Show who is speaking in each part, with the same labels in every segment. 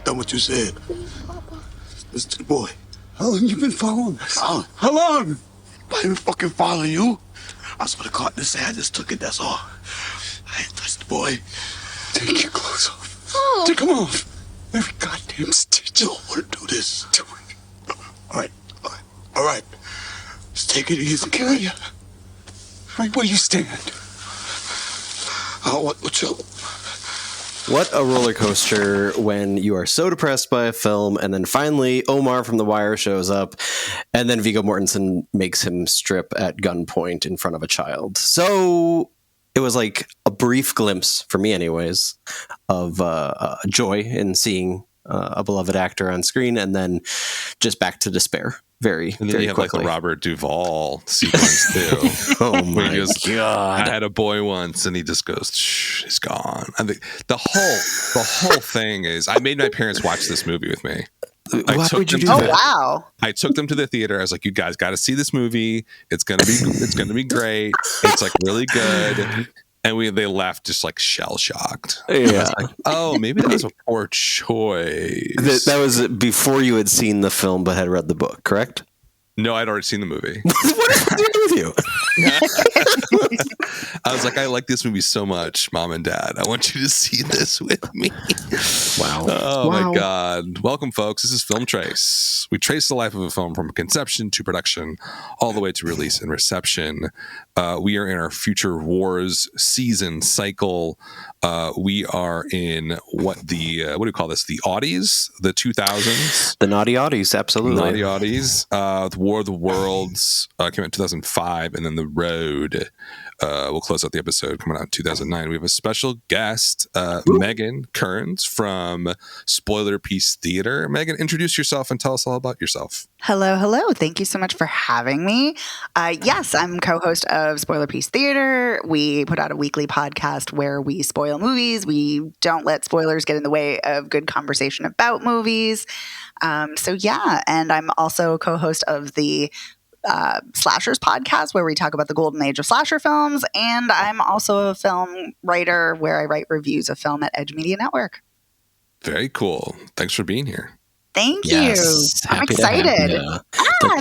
Speaker 1: done what you said. Listen to the boy.
Speaker 2: How long you been following us?
Speaker 1: How long? I ain't fucking following you. I saw the cart in the sand. I just took it, that's all. I ain't touched the boy.
Speaker 2: Take your clothes off. Oh. Take them off. Every goddamn stitch.
Speaker 1: You don't want to do this.
Speaker 2: Do it.
Speaker 1: All right. Just take it easy.
Speaker 2: Okay. Right where you stand.
Speaker 1: What's up?
Speaker 3: What a roller coaster when you are so depressed by a film, and then finally Omar from The Wire shows up, and then Viggo Mortensen makes him strip at gunpoint in front of a child. So it was like a brief glimpse, for me anyways, of joy in seeing a beloved actor on screen, and then just back to despair. Very,
Speaker 4: and then
Speaker 3: very
Speaker 4: you have
Speaker 3: quickly.
Speaker 4: like the Robert Duvall sequence too.
Speaker 3: Oh my god!
Speaker 4: I had a boy once, and he just goes, "Shh, he's gone." I think the whole thing is, I made my parents watch this movie with me.
Speaker 3: Why would you do
Speaker 5: Oh
Speaker 3: that?
Speaker 5: wow!
Speaker 4: I took them to the theater. I was like, "You guys got to see this movie. It's gonna be great. It's like really good." And they left just like shell shocked.
Speaker 3: Yeah.
Speaker 4: Like, oh, maybe that was a poor choice.
Speaker 3: That was before you had seen the film but had read the book, correct?
Speaker 4: No, I'd already seen the movie.
Speaker 3: What is with you?
Speaker 4: I was like, I like this movie so much, Mom and Dad. I want you to see this with me.
Speaker 3: Wow.
Speaker 4: Oh
Speaker 3: Wow.
Speaker 4: my God. Welcome, folks. This is Film Trace. We trace the life of a film from conception to production, all the way to release and reception. We are in our Future Wars season cycle. We are in what do you call this? The Aughties? The 2000s?
Speaker 3: The Naughty Oddies, absolutely.
Speaker 4: Naughty Oddies. The War of the Worlds came out in 2005, and then The Road will close out the episode coming out in 2009. We have a special guest, Megan Kearns from Spoilerpiece Theater. Megan, introduce yourself and tell us all about yourself.
Speaker 5: Hello. Thank you so much for having me. Yes, I'm co-host of Spoilerpiece Theater. We put out a weekly podcast where we spoil movies. We don't let spoilers get in the way of good conversation about movies. And I'm also co-host of the Slashers podcast, where we talk about the golden age of slasher films. And I'm also a film writer where I write reviews of film at Edge Media Network.
Speaker 4: Very cool. Thanks for being here.
Speaker 5: Thank
Speaker 3: Yes,
Speaker 5: you. I'm
Speaker 3: happy to have
Speaker 5: excited.
Speaker 3: you.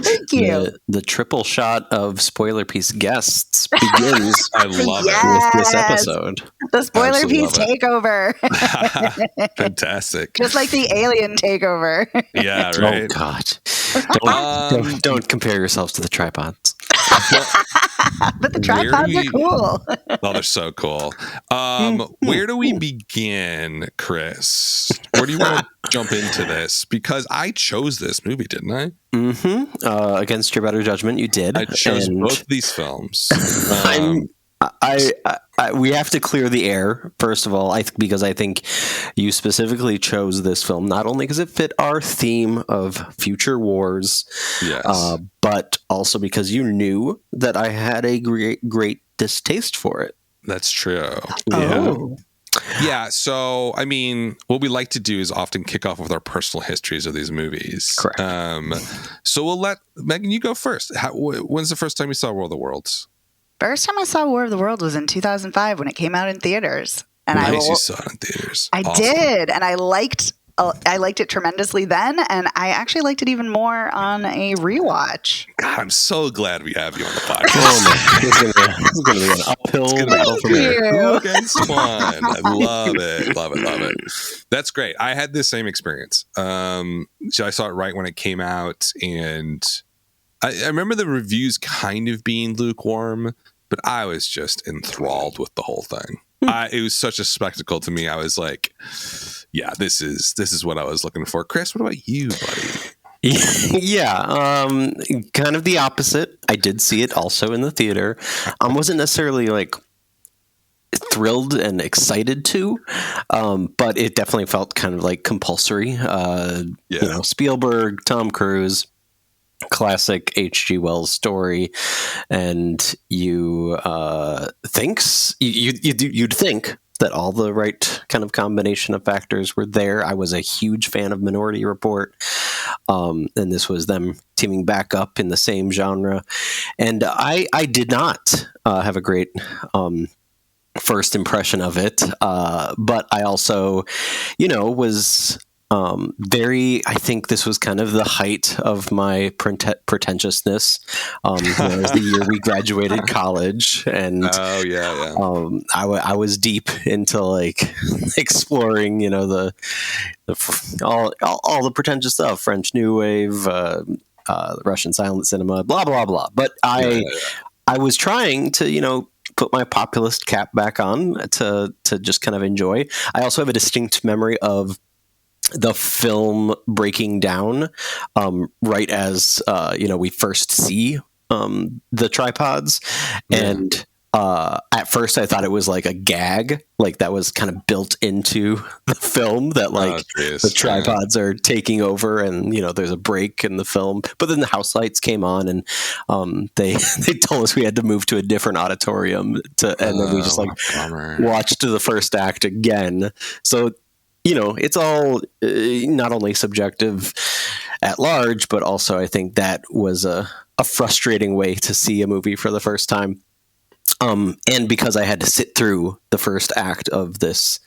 Speaker 5: Thank you.
Speaker 3: The triple shot of Spoilerpiece guests begins
Speaker 4: I love
Speaker 3: with this episode.
Speaker 5: The Spoiler
Speaker 4: Absolutely
Speaker 5: Piece
Speaker 4: love it.
Speaker 5: takeover.
Speaker 4: Fantastic.
Speaker 5: Just like the Alien takeover.
Speaker 4: Yeah, right.
Speaker 3: Oh God! Don't compare yourselves to the tripods.
Speaker 5: But the tripods are cool.
Speaker 4: Oh, they're so cool. Where do we begin, Chris? Where do you want to jump into this? Because I chose this movie, didn't I?
Speaker 3: Mm-hmm. Against your better judgment, you did.
Speaker 4: I chose both of these films.
Speaker 3: We have to clear the air, first of all, because I think you specifically chose this film, not only because it fit our theme of future wars,
Speaker 4: Yes.
Speaker 3: but also because you knew that I had a great distaste for it.
Speaker 4: That's true.
Speaker 5: Oh.
Speaker 4: Yeah, so, I mean, what we like to do is often kick off with our personal histories of these movies.
Speaker 3: Correct.
Speaker 4: So we'll let, Megan, you go first. When's the first time you saw World of Worlds?
Speaker 5: First time I saw War of the World was in 2005 when it came out in theaters. And
Speaker 4: Nice, you saw it in theaters.
Speaker 5: I
Speaker 4: Awesome.
Speaker 5: did, and I liked it tremendously then, and I actually liked it even more on a rewatch.
Speaker 4: God, I'm so glad we have you on the podcast.
Speaker 3: Oh man, it's going to be an uphill battle for me.
Speaker 4: Two against one. I love it. That's great. I had the same experience. So I saw it right when it came out, and I remember the reviews kind of being lukewarm, but I was just enthralled with the whole thing. It was such a spectacle to me. I was like, yeah, this is what I was looking for. Chris, what about you, buddy?
Speaker 3: Yeah, kind of the opposite. I did see it also in the theater. Wasn't necessarily like thrilled and excited to, but it definitely felt kind of like compulsory. You know, Spielberg, Tom Cruise, classic H.G. Wells story, and you'd think that all the right kind of combination of factors were there. I was a huge fan of Minority Report, and this was them teaming back up in the same genre, and I did not have a great first impression of it, but I also, was I think this was kind of the height of my pretentiousness. It was the year we graduated college, and
Speaker 4: Oh yeah.
Speaker 3: I was deep into like exploring, all the pretentious stuff, French New Wave, Russian silent cinema, blah blah blah. But I was trying to put my populist cap back on to just kind of enjoy. I also have a distinct memory of the film breaking down right as we first see the tripods, and at first I thought it was like a gag, like that was kind of built into the film, that like the tripods are taking over and there's a break in the film. But then the house lights came on, and they told us we had to move to a different auditorium and then we just watched the first act again. So it's all not only subjective at large, but also I think that was a frustrating way to see a movie for the first time. And because I had to sit through the first act of this,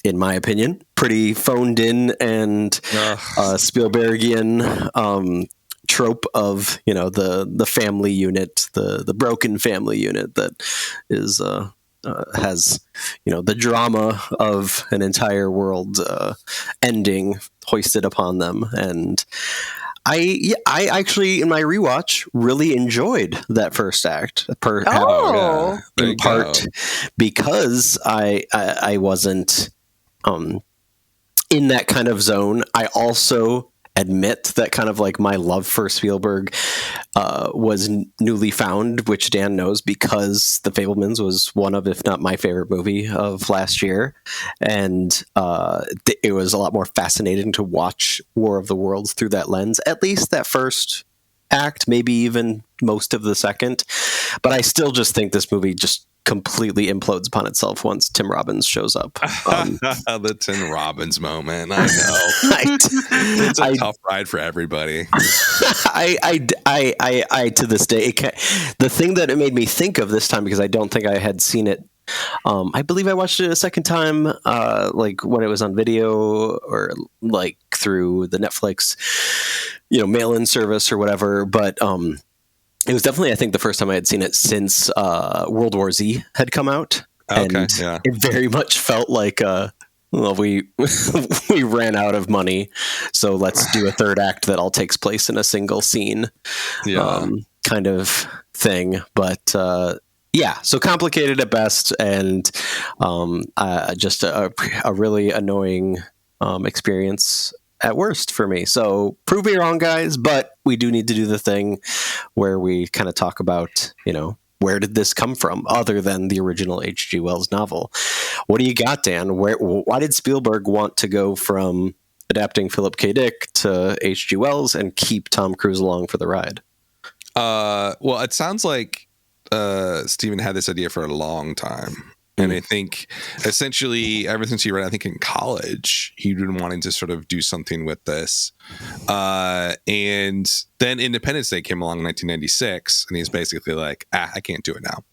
Speaker 3: in my opinion, pretty phoned in and Spielbergian trope of the family unit, the broken family unit that is has the drama of an entire world ending hoisted upon them. And I actually, in my rewatch, really enjoyed that first act. In part because I wasn't in that kind of zone. I also admit that kind of like my love for Spielberg was newly found, which Dan knows, because The Fabelmans was one of, if not my favorite movie of last year. And it was a lot more fascinating to watch War of the Worlds through that lens, at least that first act, maybe even most of the second. But I still just think this movie just completely implodes upon itself once Tim Robbins shows up.
Speaker 4: The Tim Robbins moment. I know. It's a tough ride for everybody.
Speaker 3: I to this day, the thing that it made me think of this time, because I don't think I had seen it. I believe I watched it a second time, like when it was on video or like through the Netflix, mail-in service or whatever. But it was definitely, I think, the first time I had seen it since World War Z had come out. And it very much felt like, we ran out of money, so let's do a third act that all takes place in a single scene, kind of thing. But so complicated at best, and just a really annoying experience at worst for me. So prove me wrong, guys, but we do need to do the thing where we kind of talk about, where did this come from other than the original H.G. Wells novel? What do you got, Dan? Why did Spielberg want to go from adapting Philip K. Dick to H.G. Wells and keep Tom Cruise along for the ride?
Speaker 4: Well, it sounds like Stephen had this idea for a long time. And I think essentially ever since he read, I think in college, he'd been wanting to sort of do something with this. And then Independence Day came along in 1996, and he's basically like, I can't do it now.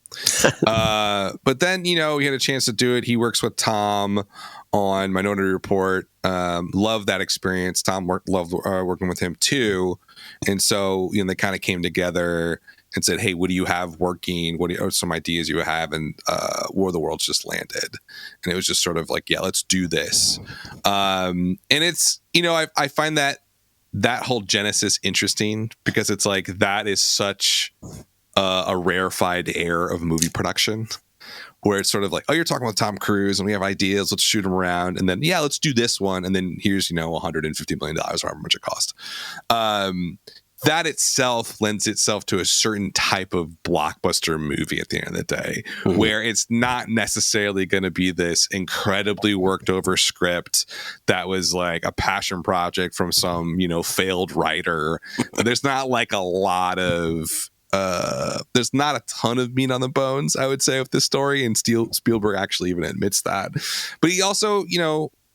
Speaker 4: But then, he had a chance to do it. He works with Tom on Minority Report. Loved that experience. Tom loved working with him too. And so, they kind of came together and said, hey, what do you have working? What are some ideas you have? And War of the Worlds just landed. And it was just sort of like, let's do this. And it's, I find that whole genesis interesting, because it's like, that is such a rarefied air of movie production, where it's sort of like, oh, you're talking about Tom Cruise and we have ideas, let's shoot him around. And then, let's do this one. And then here's, $150 million, however much it cost. That itself lends itself to a certain type of blockbuster movie at the end of the day, where it's not necessarily going to be this incredibly worked over script that was like a passion project from some, failed writer. There's not like a lot of, there's not a ton of meat on the bones, I would say, with this story. And Spielberg actually even admits that. But he also,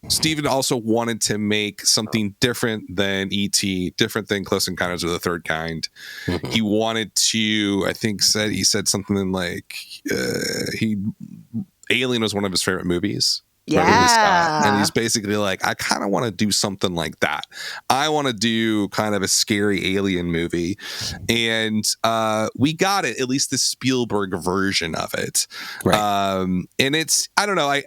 Speaker 4: Steven also wanted to make something different than E.T., different than Close Encounters of the Third Kind. He wanted to, I think he said something like, Alien was one of his favorite movies.
Speaker 5: Yeah.
Speaker 4: And he's basically like, I kind of want to do something like that. I want to do kind of a scary alien movie. And we got it, at least the Spielberg version of it.
Speaker 3: Right.
Speaker 4: And it's, I don't know,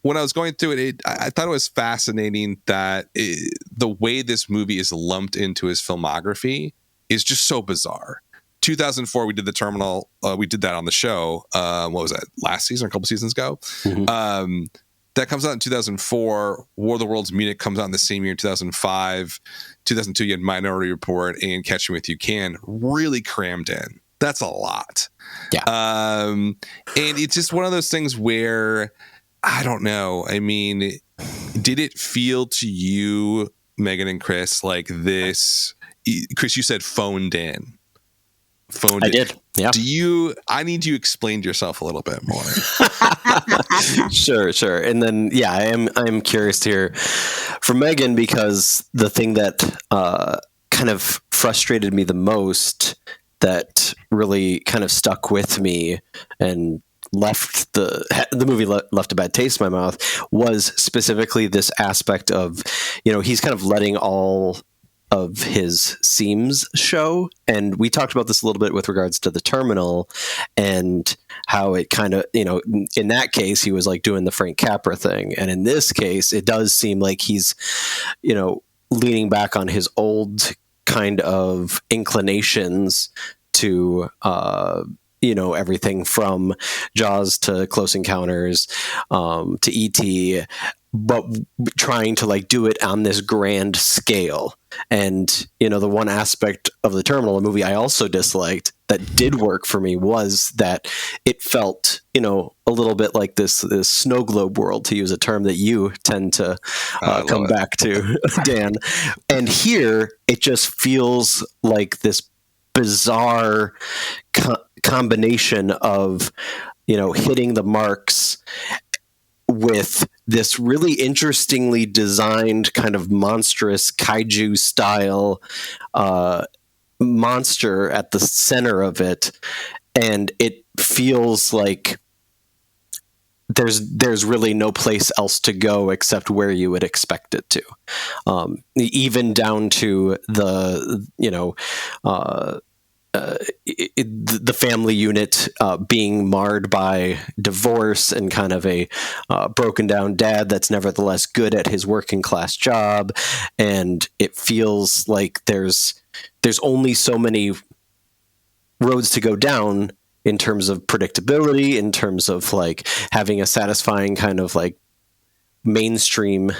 Speaker 4: when I was going through it, I thought it was fascinating that the way this movie is lumped into his filmography is just so bizarre. 2004, we did The Terminal. We did that on the show. What was that? Last season, a couple seasons ago.
Speaker 3: Mm-hmm.
Speaker 4: That comes out in 2004. War of the Worlds Munich comes out in the same year, 2005. 2002, you had Minority Report and Catch Me If You Can, really crammed in. That's a lot.
Speaker 3: Yeah.
Speaker 4: And it's just one of those things where, I don't know. I mean, did it feel to you, Megan and Chris, like this? Chris, you said phoned in. I
Speaker 3: did. Yeah.
Speaker 4: I need you to explain yourself a little bit more.
Speaker 3: Sure. And then, yeah, I'm curious to hear from Megan, because the thing that kind of frustrated me the most, that really kind of stuck with me and left the movie left a bad taste in my mouth, was specifically this aspect of, he's kind of letting all of his seams show. And we talked about this a little bit with regards to The Terminal, and how it kind of, in that case, he was like doing the Frank Capra thing. And in this case, it does seem like he's, leaning back on his old kind of inclinations to, everything from Jaws to Close Encounters, to E.T., but trying to like do it on this grand scale. And, the one aspect of The Terminal, a movie I also disliked, that did work for me, was that it felt, a little bit like this snow globe world, to use a term that you tend to come back to, Dan. And here, it just feels like this bizarre combination of, hitting the marks with this really interestingly designed kind of monstrous kaiju style monster at the center of it. And it feels like there's really no place else to go except where you would expect it to. Even down to the, the family unit being marred by divorce, and kind of a broken down dad that's nevertheless good at his working class job. And it feels like there's only so many roads to go down in terms of predictability, in terms of like having a satisfying kind of like mainstream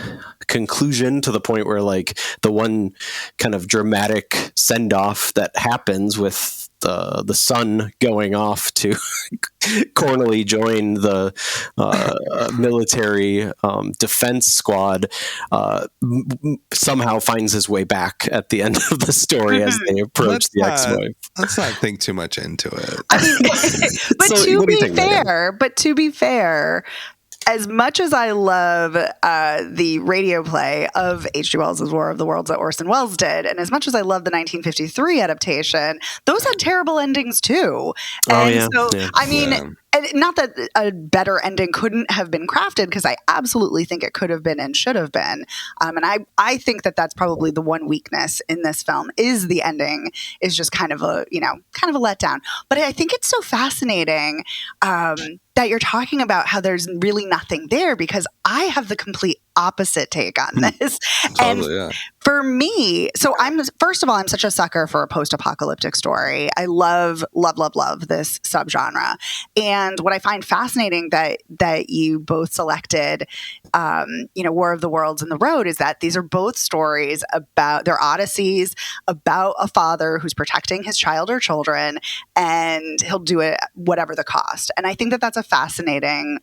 Speaker 3: conclusion, to the point where like the one kind of dramatic send off that happens with the son going off to cornily join the military defense squad somehow finds his way back at the end of the story as they approach the ex-wife.
Speaker 4: Let's not think too much into it.
Speaker 5: I mean, but to be fair, as much as I love the radio play of H.G. Wells' War of the Worlds that Orson Welles did, and as much as I love the 1953 adaptation, those had terrible endings too. And I mean, and not that a better ending couldn't have been crafted, because I absolutely think it could have been and should have been. And I think that that's probably the one weakness in this film, is the ending is just kind of a letdown. But I think it's so fascinating that you're talking about how there's really nothing there, because I have the complete opposite take on this.
Speaker 4: Totally,
Speaker 5: and for me, so I'm such a sucker for a post-apocalyptic story. I love this subgenre. And what I find fascinating that you both selected, War of the Worlds and The Road, is that these are both stories about their odysseys, about a father who's protecting his child or children, and he'll do it whatever the cost. And I think that that's a fascinating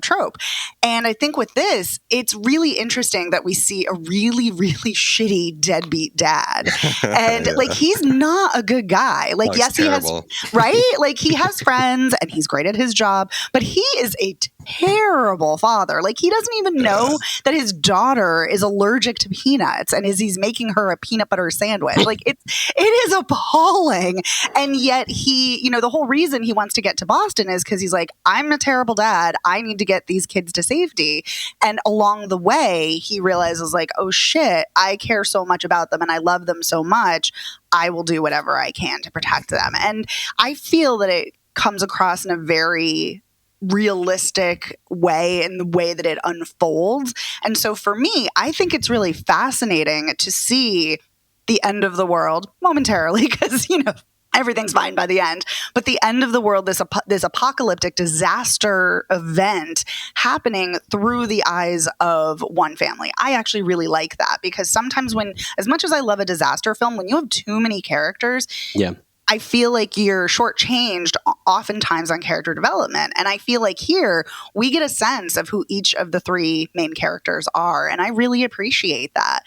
Speaker 5: trope. And I think with this, it's really interesting that we see a really, really shitty deadbeat dad. And like, he's not a good guy. Like, yes, he has, right? Like, he has friends and he's great at his job, but he is a terrible father. Like, he doesn't even know that his daughter is allergic to peanuts and he's making her a peanut butter sandwich. Like, it is appalling. And yet he, the whole reason he wants to get to Boston is because he's like, I'm a terrible dad. I need to get these kids to safety. And along the way, he realizes, like, oh shit, I care so much about them and I love them so much. I will do whatever I can to protect them. And I feel that it comes across in a very realistic way in the way that it unfolds. And so for me, I think it's really fascinating to see the end of the world momentarily, because, everything's fine by the end. But the end of the world, this apocalyptic disaster event happening through the eyes of one family. I actually really like that, because sometimes as much as I love a disaster film, when you have too many characters,
Speaker 3: Yeah.
Speaker 5: I feel like you're shortchanged oftentimes on character development. And I feel like here we get a sense of who each of the three main characters are. And I really appreciate that.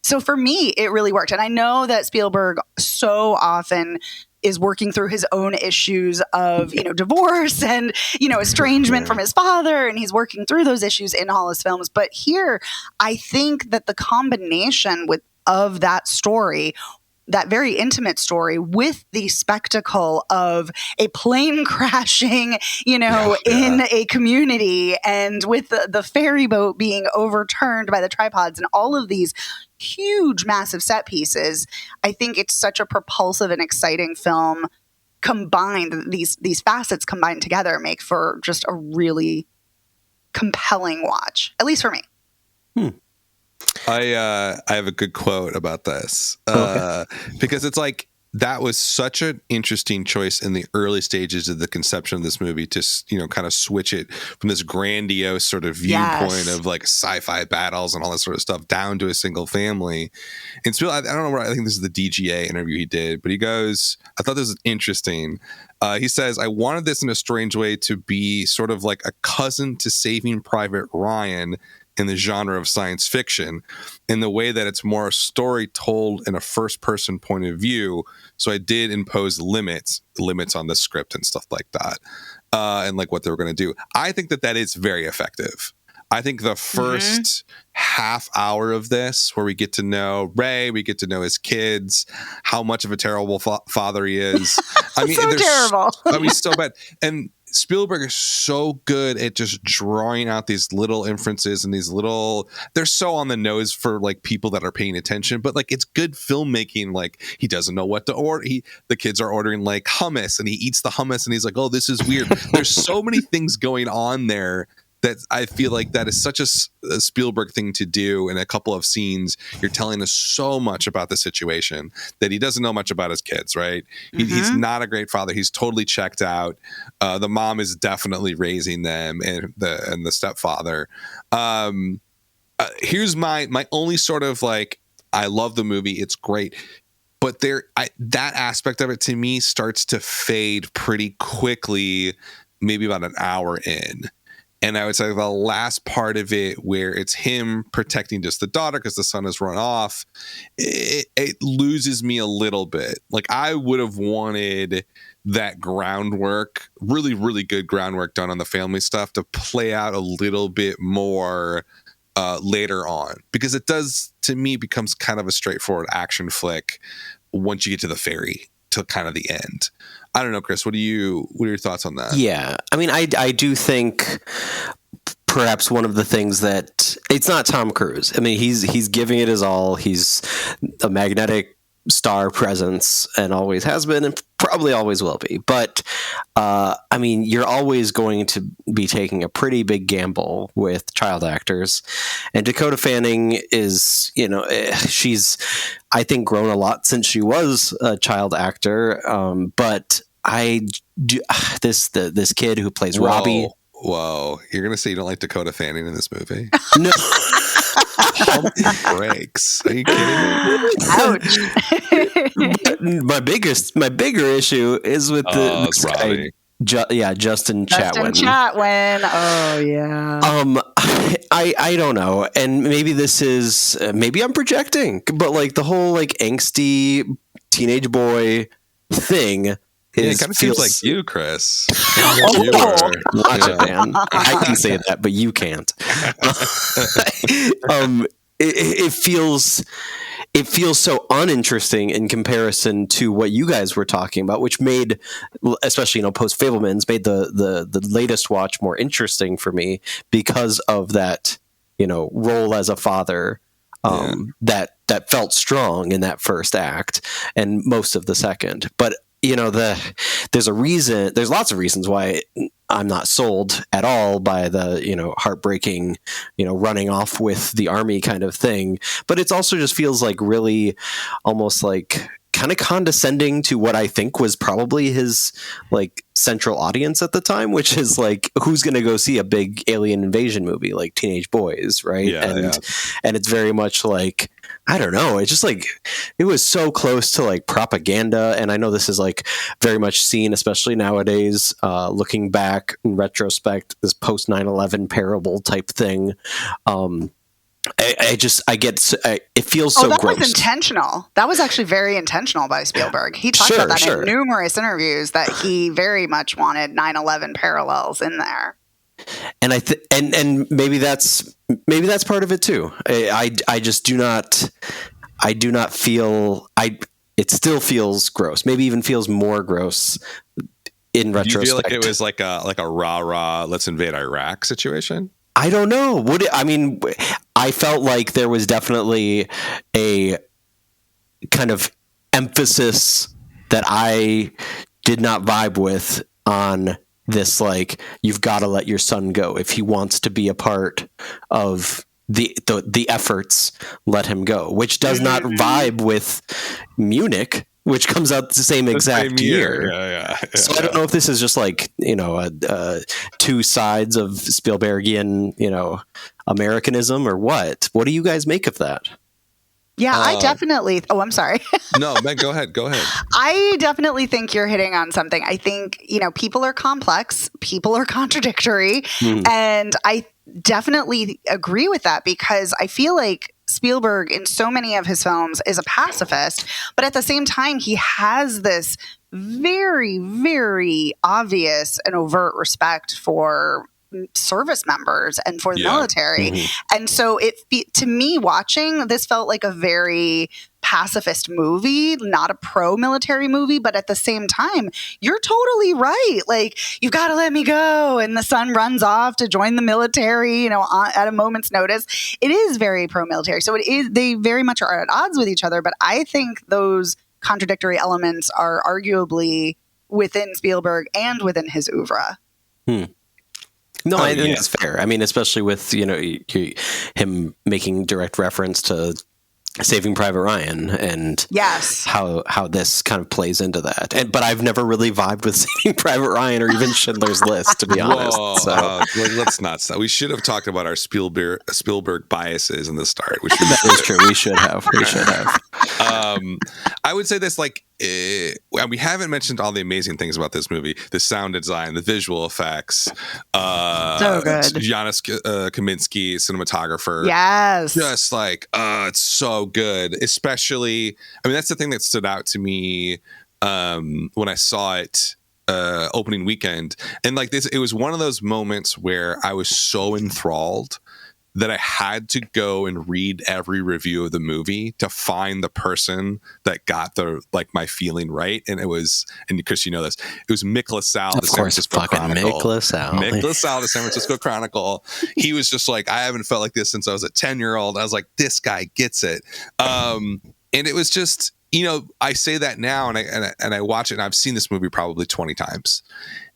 Speaker 5: So for me, it really worked. And I know that Spielberg so often is working through his own issues of, divorce and, estrangement from his father. And he's working through those issues in all his films. But here, I think that the combination of that story, that very intimate story, with the spectacle of a plane crashing, in a community, and with the ferry boat being overturned by the tripods and all of these huge, massive set pieces, I think it's such a propulsive and exciting film combined. These facets combined together make for just a really compelling watch, at least for me.
Speaker 4: I have a good quote about this because it's like, that was such an interesting choice in the early stages of the conception of this movie to, kind of switch it from this grandiose sort of viewpoint of like sci-fi battles and all that sort of stuff down to a single family. And I don't know where, I think this is the DGA interview he did, but he goes, I thought this was interesting. He says, I wanted this in a strange way to be sort of like a cousin to Saving Private Ryan in the genre of science fiction, in the way that it's more a story told in a first person point of view. So I did impose limits on the script and stuff like that, and like what they were going to do. I think that is very effective. I think the first half hour of this, where we get to know Ray, we get to know his kids, how much of a terrible father he is. I mean,
Speaker 5: so terrible.
Speaker 4: So bad. And Spielberg is so good at just drawing out these little inferences and they're so on the nose for like people that are paying attention, but like, it's good filmmaking. Like, he doesn't know what to order. The kids are ordering like hummus and he eats the hummus and he's like, oh, this is weird. There's so many things going on there that I feel like that is such a Spielberg thing to do. In a couple of scenes, you're telling us so much about the situation that he doesn't know much about his kids, right? He's not a great father. He's totally checked out. The mom is definitely raising them, and the stepfather. Here's my only sort of like, I love the movie. It's great. But that aspect of it to me starts to fade pretty quickly, maybe about an hour in. And I would say the last part of it, where it's him protecting just the daughter because the son has run off, it loses me a little bit. Like, I would have wanted that groundwork, really, really good groundwork done on the family stuff, to play out a little bit more later on, because it does, to me, becomes kind of a straightforward action flick once you get to the ferry, to kind of the end. I don't know, Chris, what are your thoughts on that?
Speaker 3: Yeah. I mean, I do think perhaps one of the things that it's not Tom Cruise. I mean, he's giving it his all. He's a magnetic star presence and always has been and probably always will be. But I mean, you're always going to be taking a pretty big gamble with child actors. And Dakota Fanning is, she's, I think, grown a lot since she was a child actor. But this kid who plays Robbie.
Speaker 4: Whoa, you're gonna say you don't like Dakota Fanning in this movie?
Speaker 3: No.
Speaker 4: Pump the brakes. Are you kidding me?
Speaker 5: Ouch.
Speaker 3: my bigger issue is with this guy, Justin Chatwin.
Speaker 5: Oh yeah.
Speaker 3: I don't know, and maybe this is maybe I'm projecting, but like the whole like angsty teenage boy thing
Speaker 4: it kind of seems like you, Chris.
Speaker 3: Watch it, man. I can say that, but you can't. It feels so uninteresting in comparison to what you guys were talking about, which made, especially post Fabelmans, made the latest watch more interesting for me because of that role as a father that felt strong in that first act and most of the second. But there's lots of reasons why I'm not sold at all by the heartbreaking running off with the army kind of thing, but it also just feels like really almost like kind of condescending to what I think was probably his like central audience at the time, which is like, who's going to go see a big alien invasion movie like Teenage Boys, right? And it's very much like, I don't know. It's just like, it was so close to like propaganda. And I know this is like very much seen, especially nowadays, looking back in retrospect, this post 9/11 parable type thing. It feels so
Speaker 5: that
Speaker 3: gross.
Speaker 5: was intentional. That was actually very intentional by Spielberg. He talked about that in numerous interviews, that he very much wanted 9/11 parallels in there.
Speaker 3: And and maybe that's part of it too. I just do not feel it still feels gross. Maybe even feels more gross in retrospect.
Speaker 4: Do you feel like it was like a rah let's invade Iraq situation?
Speaker 3: I don't know. I felt like there was definitely a kind of emphasis that I did not vibe with on this, like, you've got to let your son go. If he wants to be a part of the efforts, let him go, which does not vibe with Munich, which comes out the same exact year. So I don't know if this is just like, two sides of Spielbergian, Americanism or what. What do you guys make of that?
Speaker 5: Yeah, I definitely. Oh, I'm sorry.
Speaker 4: No, Meg, go ahead.
Speaker 5: I definitely think you're hitting on something. I think, people are complex, people are contradictory. And I definitely agree with that, because I feel like Spielberg in so many of his films is a pacifist, but at the same time, he has this very, very obvious and overt respect for service members and for the military. And so to me, watching this felt like a very pacifist movie, not a pro-military movie, but at the same time, you're totally right. Like, you've got to let me go. And the son runs off to join the military, at a moment's notice. It is very pro-military. So they very much are at odds with each other. But I think those contradictory elements are arguably within Spielberg and within his oeuvre.
Speaker 3: No, I think it's fair. I mean, especially with, him making direct reference to Saving Private Ryan and how this kind of plays into that. But I've never really vibed with Saving Private Ryan or even Schindler's List, to be honest.
Speaker 4: Let's not stop. We should have talked about our Spielberg biases in the start.
Speaker 3: That is true. We should have.
Speaker 4: I would say this, like, we haven't mentioned all the amazing things about this movie: the sound design, the visual effects.
Speaker 5: So good.
Speaker 4: Janusz Kaminski, cinematographer.
Speaker 5: Yes.
Speaker 4: Just like, it's so good. Especially, that's the thing that stood out to me when I saw it opening weekend. And like this, it was one of those moments where I was so enthralled that I had to go and read every review of the movie to find the person that got my feeling right. And it was, and Chris, this, it was Mick LaSalle,
Speaker 3: of course, fucking Mick LaSalle.
Speaker 4: Mick LaSalle, the San Francisco Chronicle. He was just like, I haven't felt like this since I was a 10-year-old. I was like, this guy gets it. And it was just, I say that now and I watch it, and I've seen this movie probably 20 times,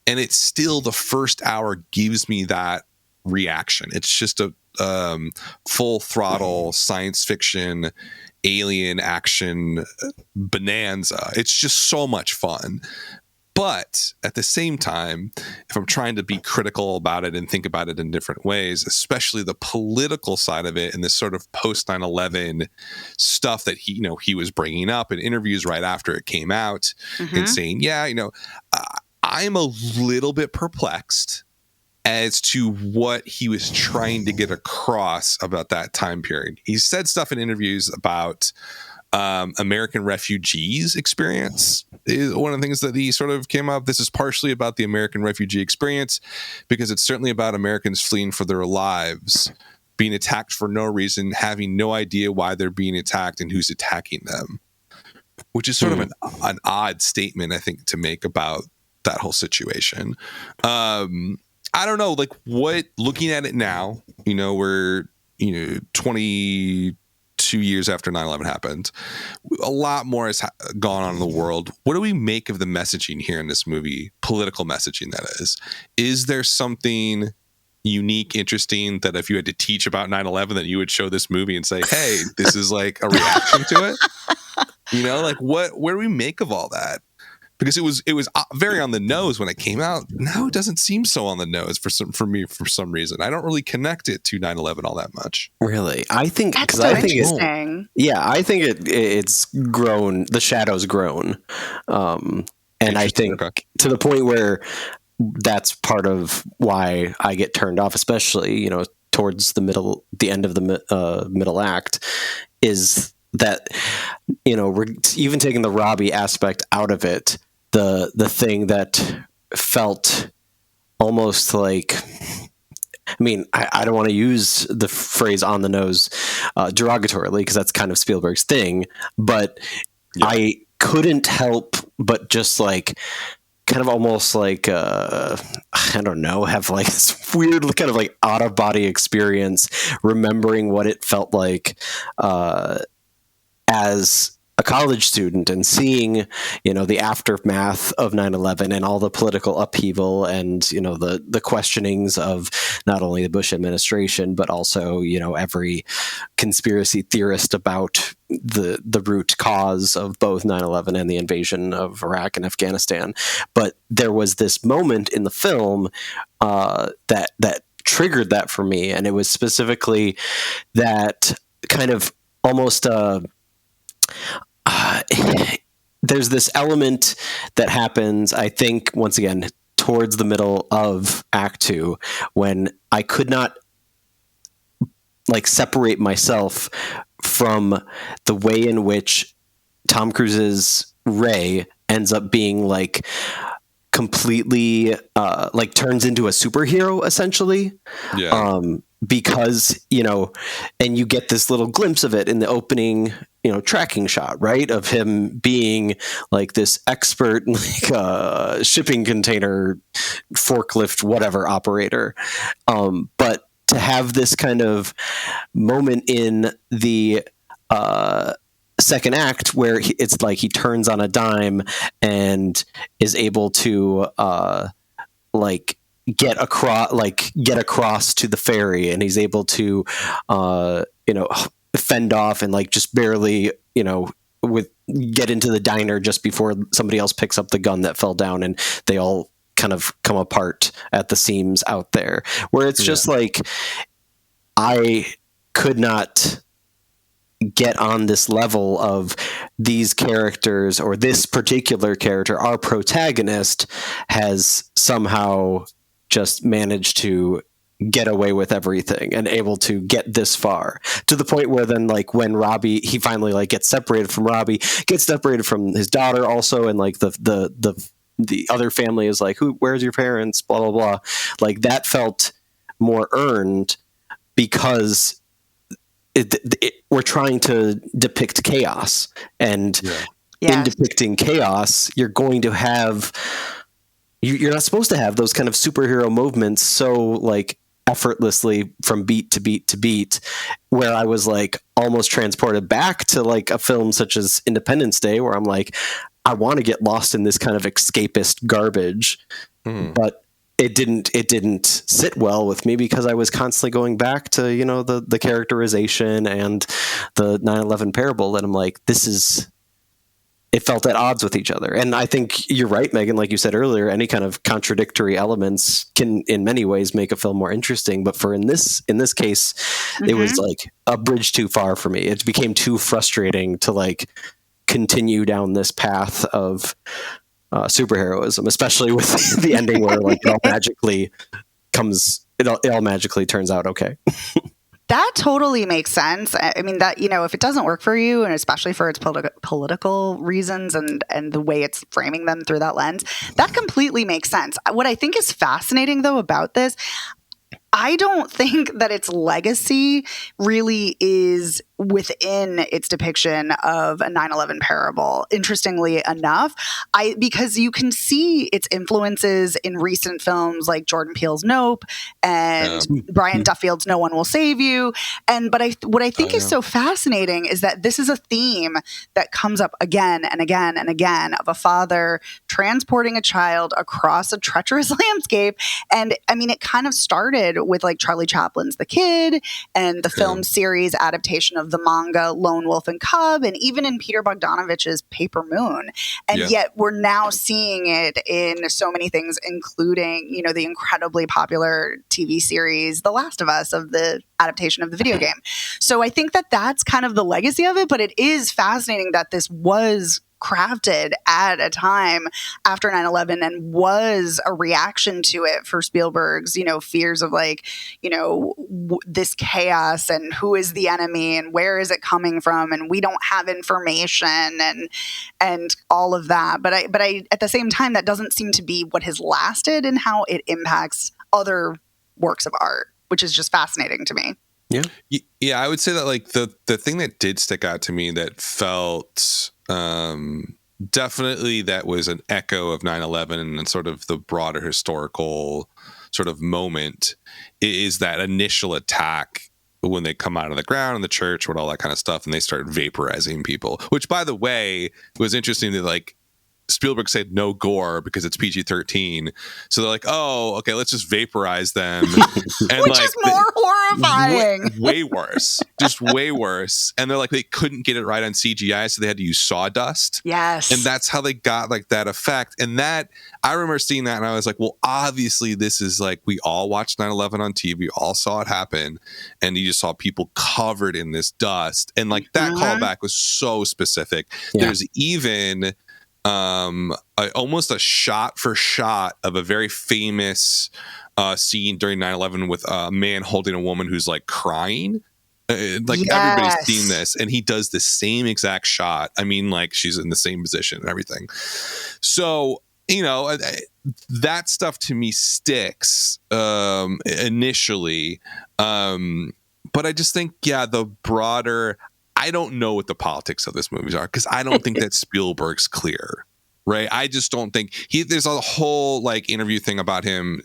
Speaker 4: and it's still, the first hour gives me that reaction. It's just a full throttle science fiction alien action bonanza. It's just so much fun. But at the same time, if I'm trying to be critical about it and think about it in different ways, especially the political side of it and this sort of post 9/11 stuff that he was bringing up in interviews right after it came out, and saying, I'm a little bit perplexed as to what he was trying to get across about that time period. He said stuff in interviews about American refugees experience is one of the things that he sort of came up. This is partially about the American refugee experience because it's certainly about Americans fleeing for their lives, being attacked for no reason, having no idea why they're being attacked and who's attacking them, which is sort of an odd statement, I think, to make about that whole situation. I don't know, like what, looking at it now, we're, 22 years after 9/11 happened, a lot more has gone on in the world. What do we make of the messaging here in this movie? Political messaging, that is. Is there something unique, interesting that if you had to teach about 9/11 that you would show this movie and say, hey, this is like a reaction to it? Like where do we make of all that? Because it was very on the nose when it came out. Now it doesn't seem so on the nose for me for some reason. I don't really connect it to 9/11 all that much.
Speaker 3: Really, I think
Speaker 5: that's so interesting.
Speaker 3: I think it's grown. The shadow's grown, and I think to the point where that's part of why I get turned off, especially towards the end of the middle act, is that we're even taking the Robbie aspect out of it. The thing that felt almost like, I mean, I don't want to use the phrase on the nose derogatorily because that's kind of Spielberg's thing, but yeah. I couldn't help but just like kind of almost like I don't know, have like this weird kind of like out of body experience, remembering what it felt like as a college student and seeing, the aftermath of 9/11 and all the political upheaval and, the questionings of not only the Bush administration, but also, every conspiracy theorist about the root cause of both 9/11 and the invasion of Iraq and Afghanistan. But there was this moment in the film that triggered that for me. And it was specifically that kind of almost there's this element that happens, I think, once again, towards the middle of Act 2, when I could not like separate myself from the way in which Tom Cruise's Ray ends up being like completely like turns into a superhero essentially.
Speaker 4: Yeah.
Speaker 3: Because, and you get this little glimpse of it in the opening, tracking shot, right? Of him being like this expert, like shipping container forklift, whatever operator. But to have this kind of moment in the second act where it's like he turns on a dime and is able to get across to the ferry, and he's able to fend off and like just barely get into the diner just before somebody else picks up the gun that fell down, and they all kind of come apart at the seams out there, where it's just like I could not get on this level of these characters, or this particular character, our protagonist, has somehow just managed to get away with everything and able to get this far, to the point where then like when Robbie, he finally like gets separated from Robbie, gets separated from his daughter also, and like the other family is like, where's your parents, blah blah blah, like that felt more earned because we're trying to depict chaos, and in depicting chaos you're going to have, you're not supposed to have those kind of superhero movements so like effortlessly from beat to beat to beat, where I was like almost transported back to like a film such as Independence Day, where I'm like, I want to get lost in this kind of escapist garbage, but it didn't sit well with me because I was constantly going back to, the characterization and the 9/11 parable, and I'm like, it felt at odds with each other. And I think you're right, Megan, like you said earlier, any kind of contradictory elements can in many ways make a film more interesting. But in this case, it was like a bridge too far for me. It became too frustrating to like continue down this path of superheroism, especially with the ending where like it all magically turns out okay.
Speaker 5: That totally makes sense. I mean, that, if it doesn't work for you, and especially for its political reasons and the way it's framing them through that lens, that completely makes sense. What I think is fascinating, though, about this, I don't think that its legacy really is within its depiction of a 9/11 parable, interestingly enough, because you can see its influences in recent films like Jordan Peele's Nope and Brian Duffield's No One Will Save You. But what I think is so fascinating is that this is a theme that comes up again and again and again, of a father transporting a child across a treacherous landscape. And I mean, it kind of started with like Charlie Chaplin's The Kid and the film series adaptation of the manga Lone Wolf and Cub, and even in Peter Bogdanovich's Paper Moon. And yet we're now seeing it in so many things, including, the incredibly popular TV series The Last of Us, of the adaptation of the video game. So I think that that's kind of the legacy of it, but it is fascinating that this was crafted at a time after 9/11 and was a reaction to it for Spielberg's, fears of like, this chaos and who is the enemy and where is it coming from, and we don't have information and all of that. But I at the same time, that doesn't seem to be what has lasted in how it impacts other works of art, which is just fascinating to me.
Speaker 4: Yeah, I would say that like the thing that did stick out to me that felt definitely that was an echo of 9/11 and sort of the broader historical sort of moment is that initial attack when they come out of the ground in the church with all that kind of stuff and they start vaporizing people, which by the way was interesting that like Spielberg said no gore because it's PG-13. So they're like, oh, okay, let's just vaporize them. And
Speaker 5: which is more horrifying.
Speaker 4: Way worse. Just way worse. And they're like, they couldn't get it right on CGI, so they had to use sawdust.
Speaker 5: Yes.
Speaker 4: And that's how they got like that effect. And that, I remember seeing that and I was like, well, obviously this is like, we all watched 9/11 on TV, we all saw it happen. And you just saw people covered in this dust. And like that callback was so specific.
Speaker 3: Yeah.
Speaker 4: There's even almost a shot for shot of a very famous scene during 9/11 with a man holding a woman who's like crying. Everybody's seen this, and he does the same exact shot. I mean, like she's in the same position and everything. So, that stuff to me sticks initially. But I just think, the broader, I don't know what the politics of this movie are because I don't think that Spielberg's clear, right? I just don't think there's a whole like interview thing about him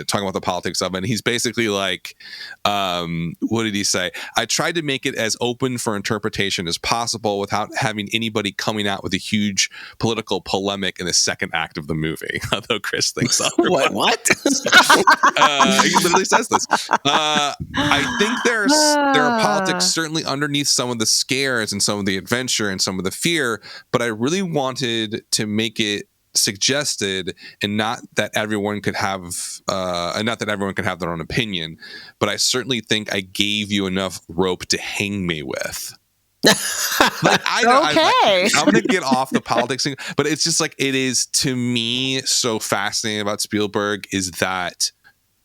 Speaker 4: talking about the politics of it. And he's basically like, what did he say? I tried to make it as open for interpretation as possible without having anybody coming out with a huge political polemic in the second act of the movie. Although Chris thinks otherwise.
Speaker 3: What?
Speaker 4: He literally says this. I think there are politics certainly underneath some of the scares and some of the adventure and some of the fear, but I really wanted to make it suggested and not that everyone could have their own opinion, but I certainly think I gave you enough rope to hang me with. I'm gonna get off the politics thing, but it's just like, it is to me so fascinating about Spielberg is that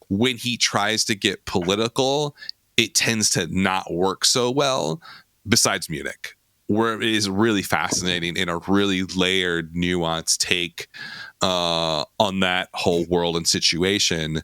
Speaker 4: when he tries to get political, it tends to not work so well, besides Munich, where it is really fascinating in a really layered, nuanced take on that whole world and situation.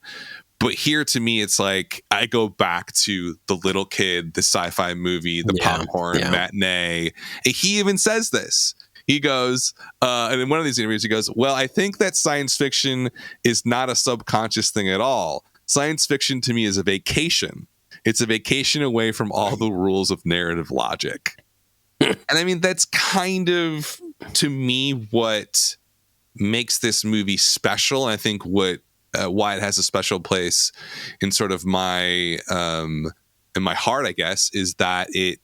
Speaker 4: But here, to me, it's like I go back to The Little Kid, the sci-fi movie, the popcorn matinee. And he even says this. He goes, and in one of these interviews, he goes, well, I think that science fiction is not a subconscious thing at all. Science fiction to me is a vacation. It's a vacation away from all the rules of narrative logic. And I mean, that's kind of, to me, what makes this movie special. I think why it has a special place in sort of my in my heart, I guess, is that it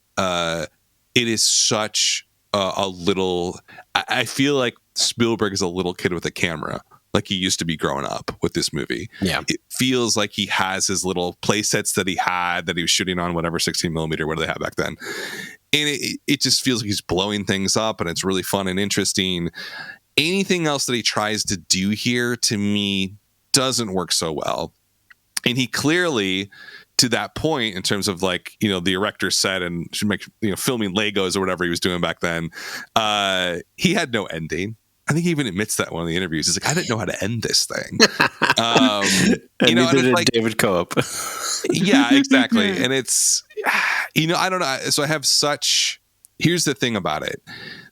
Speaker 4: is such a little. I feel like Spielberg is a little kid with a camera, like he used to be growing up with this movie.
Speaker 3: Yeah,
Speaker 4: it feels like he has his little play sets that he was shooting on, whatever 16 millimeter, what do they have back then, and it just feels like he's blowing things up, and it's really fun and interesting. Anything else that he tries to do here, to me, doesn't work so well. And he clearly to that point, in terms of like, you know, the erector set and should make, you know, filming Legos or whatever he was doing back then, he had no ending. I think he even admits that in one of the interviews. He's like, I didn't know how to end this thing.
Speaker 3: And
Speaker 4: you know,
Speaker 3: neither
Speaker 4: and
Speaker 3: did
Speaker 4: like,
Speaker 3: David Cope.
Speaker 4: yeah, exactly. And it's, you know, I don't know. So I have such, here's the thing about it.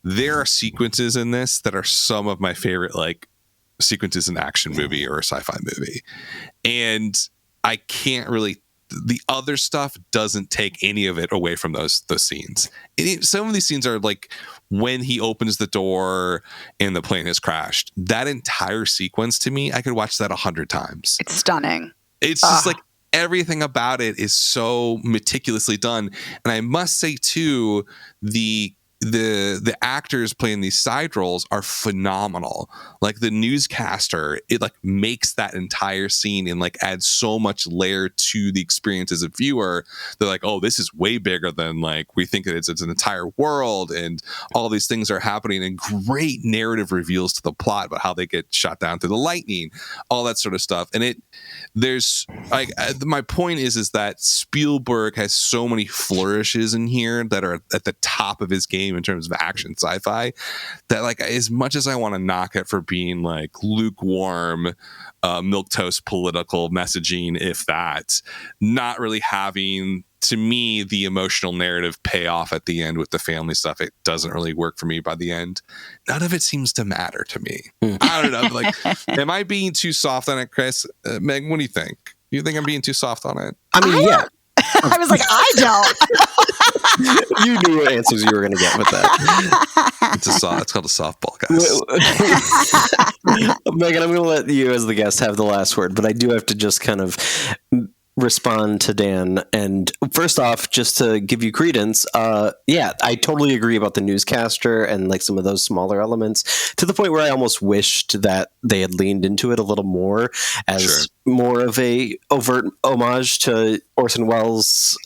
Speaker 4: There are sequences in this that are some of my favorite, like, sequences in an action movie or a sci-fi movie. And I can't really, the other stuff doesn't take any of it away from those scenes. Some of these scenes are like when he opens the door and the plane has crashed. That entire sequence, to me, I could watch that 100 times.
Speaker 5: It's stunning.
Speaker 4: It's just like everything about it is so meticulously done. And I must say too, the actors playing these side roles are phenomenal. Like the newscaster, it like makes that entire scene and like adds so much layer to the experience as a viewer. They're like, oh, this is way bigger than like we think that it's an entire world, and all these things are happening, and great narrative reveals to the plot about how they get shot down through the lightning, all that sort of stuff. And there's like, my point is that Spielberg has so many flourishes in here that are at the top of his game in terms of action sci-fi, that like, as much as I want to knock it for being like lukewarm milquetoast political messaging, if that, not really having, to me, the emotional narrative payoff at the end with the family stuff, it doesn't really work for me by the end. None of it seems to matter to me. I don't know, like, am I being too soft on it, Chris? Meg, what do you think? You think I'm being too soft on it?
Speaker 3: I mean, yeah.
Speaker 5: I was like, I don't.
Speaker 3: You knew what answers you were going to get with that.
Speaker 4: It's called a softball, guys.
Speaker 3: Megan, I'm going to let you as the guest have the last word, but I do have to just kind of respond to Dan. And first off, just to give you credence, yeah, I totally agree about the newscaster and like some of those smaller elements, to the point where I almost wished that they had leaned into it a little more as more of a overt homage to Orson Welles'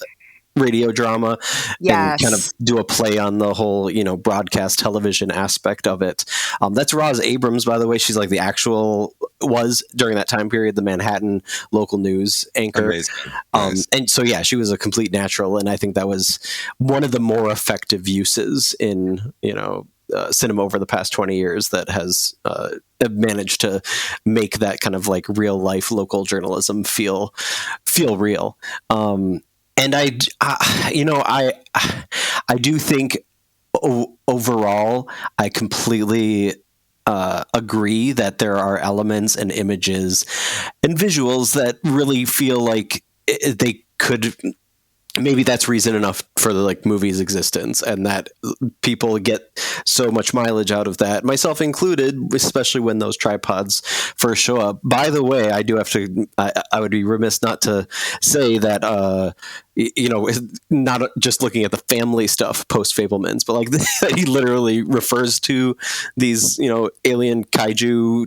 Speaker 3: radio drama, and kind of do a play on the whole, you know, broadcast television aspect of it. That's Roz Abrams, by the way. She's like was during that time period, the Manhattan local news anchor. Nice. And so, yeah, she was a complete natural. And I think that was one of the more effective uses in, you know, cinema over the past 20 years that has managed to make that kind of like real life local journalism feel real. And I do think overall, I completely agree that there are elements and images and visuals that really feel like they could. Maybe that's reason enough for the like movie's existence, and that people get so much mileage out of that, myself included, especially when those tripods first show up. By the way, I do have to, I would be remiss not to say that, you know, not just looking at the family stuff post Fablemans, but like he literally refers to these, you know, alien kaiju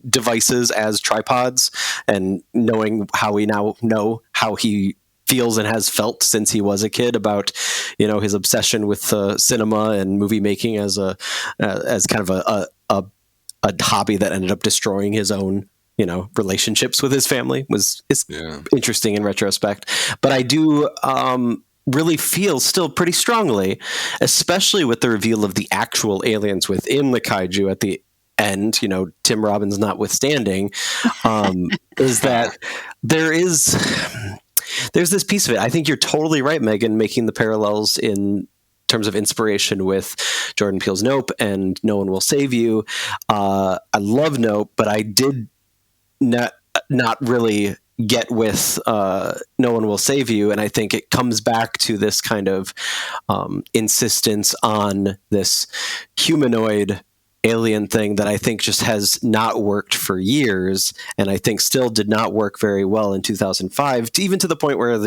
Speaker 3: devices as tripods, and knowing how we now know how he feels and has felt since he was a kid about, you know, his obsession with cinema and movie making as kind of a hobby that ended up destroying his own, you know, relationships with his family is interesting in retrospect. But I do really feel still pretty strongly, especially with the reveal of the actual aliens within the kaiju at the end, you know, Tim Robbins notwithstanding, is that there's this piece of it. I think you're totally right, Megan, making the parallels in terms of inspiration with Jordan Peele's Nope and No One Will Save You. I love Nope, but I did not really get with No One Will Save You. And I think it comes back to this kind of insistence on this humanoid alien thing that I think just has not worked for years, and I think still did not work very well in 2005, even to the point where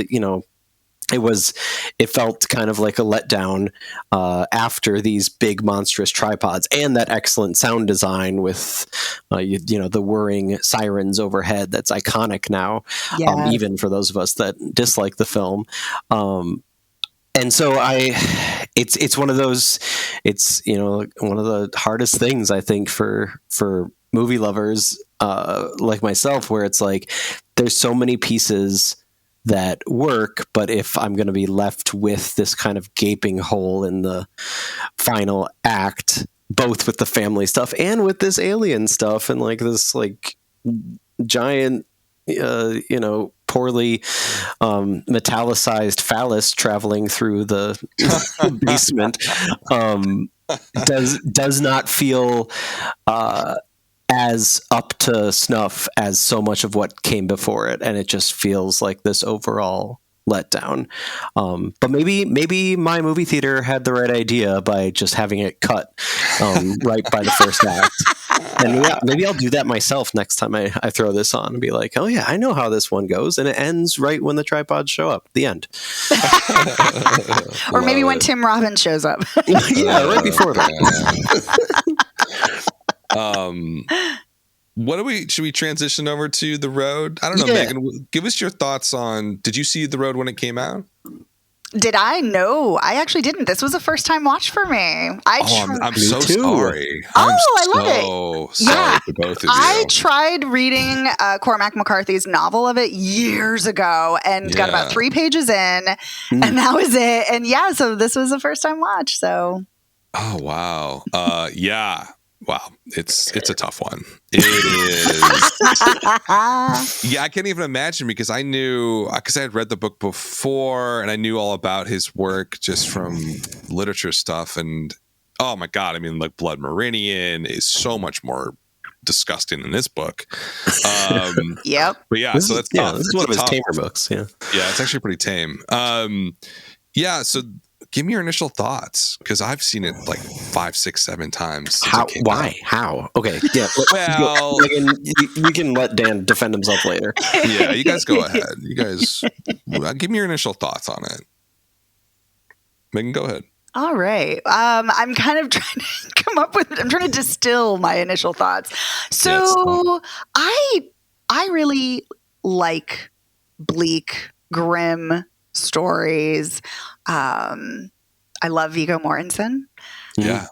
Speaker 3: it felt kind of like a letdown after these big monstrous tripods and that excellent sound design with you know, the whirring sirens overhead that's iconic now, even for those of us that dislike the film. And so it's one of those, it's, you know, one of the hardest things I think for movie lovers like myself, where it's like there's so many pieces that work, but if I'm going to be left with this kind of gaping hole in the final act, both with the family stuff and with this alien stuff and like this like giant poorly metallicized phallus traveling through the basement does not feel as up to snuff as so much of what came before it, and it just feels like this overall letdown. But maybe my movie theater had the right idea by just having it cut right by the first act. And yeah, maybe I'll do that myself next time I throw this on and be like, oh yeah, I know how this one goes, and it ends right when the tripods show up. The end.
Speaker 5: Or maybe when Tim Robbins shows up.
Speaker 3: Yeah, right before that.
Speaker 4: Should we transition over to The Road? I don't know,
Speaker 3: Yeah.
Speaker 4: Megan, give us your thoughts on, did you see The Road when it came out?
Speaker 5: Did I? No, I actually didn't. This was a first time watch for me.
Speaker 4: I'm so
Speaker 3: too.
Speaker 4: sorry.
Speaker 5: I love
Speaker 4: it. Sorry for both of you.
Speaker 5: I tried reading Cormac McCarthy's novel of it years ago and got about 3 pages in, and that was it. And yeah, so this was a first time watch. So.
Speaker 4: Oh wow. Yeah. Wow, it's a tough one. It is. Yeah, I can't even imagine because I had read the book before and I knew all about his work just from literature stuff. And oh my God, I mean, like Blood Meridian is so much more disgusting in this book.
Speaker 5: Yep.
Speaker 4: But yeah,
Speaker 3: This
Speaker 4: so
Speaker 3: is-
Speaker 4: that's tough.
Speaker 3: this is one of his tamer books. Yeah.
Speaker 4: Yeah, it's actually pretty tame. Yeah, so give me your initial thoughts because I've seen it like 5, 6, 7 times. Since
Speaker 3: How?
Speaker 4: it came
Speaker 3: Why?
Speaker 4: out.
Speaker 3: How? Okay. Yeah.
Speaker 4: Well-
Speaker 3: we can let Dan defend himself later.
Speaker 4: Yeah, you guys go ahead. You guys, give me your initial thoughts on it. Megan, go ahead.
Speaker 5: All right. I'm kind of trying to I'm trying to distill my initial thoughts. So I really like bleak, grim stories. I love Viggo Mortensen,
Speaker 4: Yeah.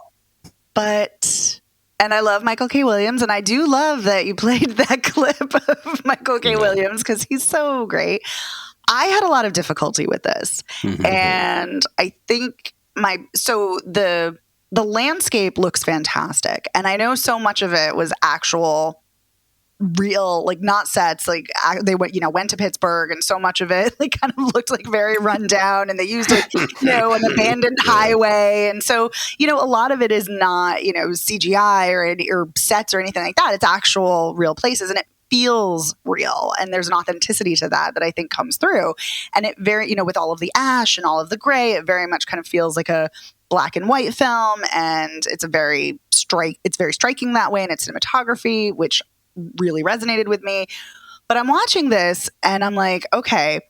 Speaker 5: and I love Michael K. Williams, and I do love that you played that clip of Michael K. Williams because he's so great. I had a lot of difficulty with this, and I think the landscape looks fantastic, and I know so much of it was actual real, like not sets, like they went to Pittsburgh, and so much of it like kind of looked like very run down, and they used like an abandoned highway, and so a lot of it is not CGI or sets or anything like that. It's actual real places, and it feels real, and there's an authenticity to that I think comes through, and it very with all of the ash and all of the gray, it very much kind of feels like a black and white film, and it's very striking that way in its cinematography, which really resonated with me. But I'm watching this and I'm like, okay,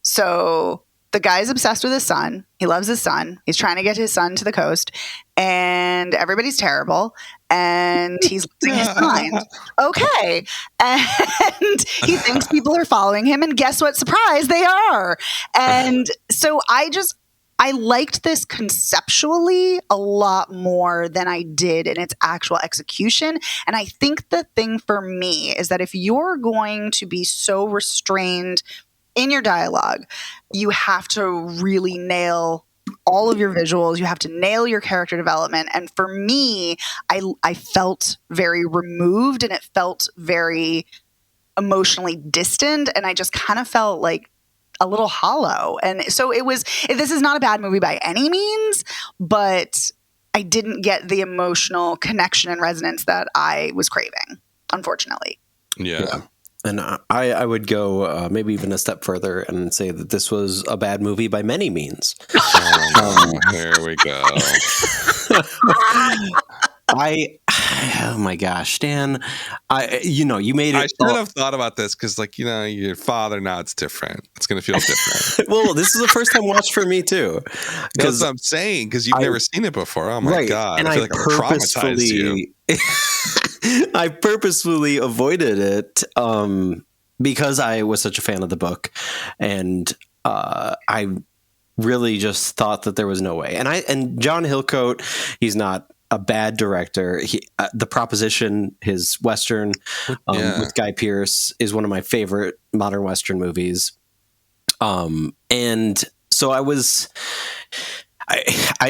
Speaker 5: so the guy's obsessed with his son. He loves his son. He's trying to get his son to the coast, and everybody's terrible, and he's losing his mind. Okay. And he thinks people are following him, and guess what? Surprise, they are. And so I liked this conceptually a lot more than I did in its actual execution. And I think the thing for me is that if you're going to be so restrained in your dialogue, you have to really nail all of your visuals. You have to nail your character development. And for me, I felt very removed, and it felt very emotionally distant. And I just kind of felt like a little hollow. And so this is not a bad movie by any means, but I didn't get the emotional connection and resonance that I was craving, unfortunately.
Speaker 4: Yeah.
Speaker 3: And I would go maybe even a step further and say that this was a bad movie by many means.
Speaker 4: There we go.
Speaker 3: Oh my gosh, Dan, you made it.
Speaker 4: I should have thought about this because, your father, now it's different. It's going to feel different.
Speaker 3: Well, this is a first time watch for me too.
Speaker 4: That's what I'm saying, because you've never seen it before. Oh my God.
Speaker 3: And
Speaker 4: I feel like I traumatized you.
Speaker 3: I purposefully avoided it because I was such a fan of the book, and I really just thought that there was no way. And John Hillcoat, he's not a bad director. The Proposition, his Western with Guy Pearce, is one of my favorite modern Western movies. And so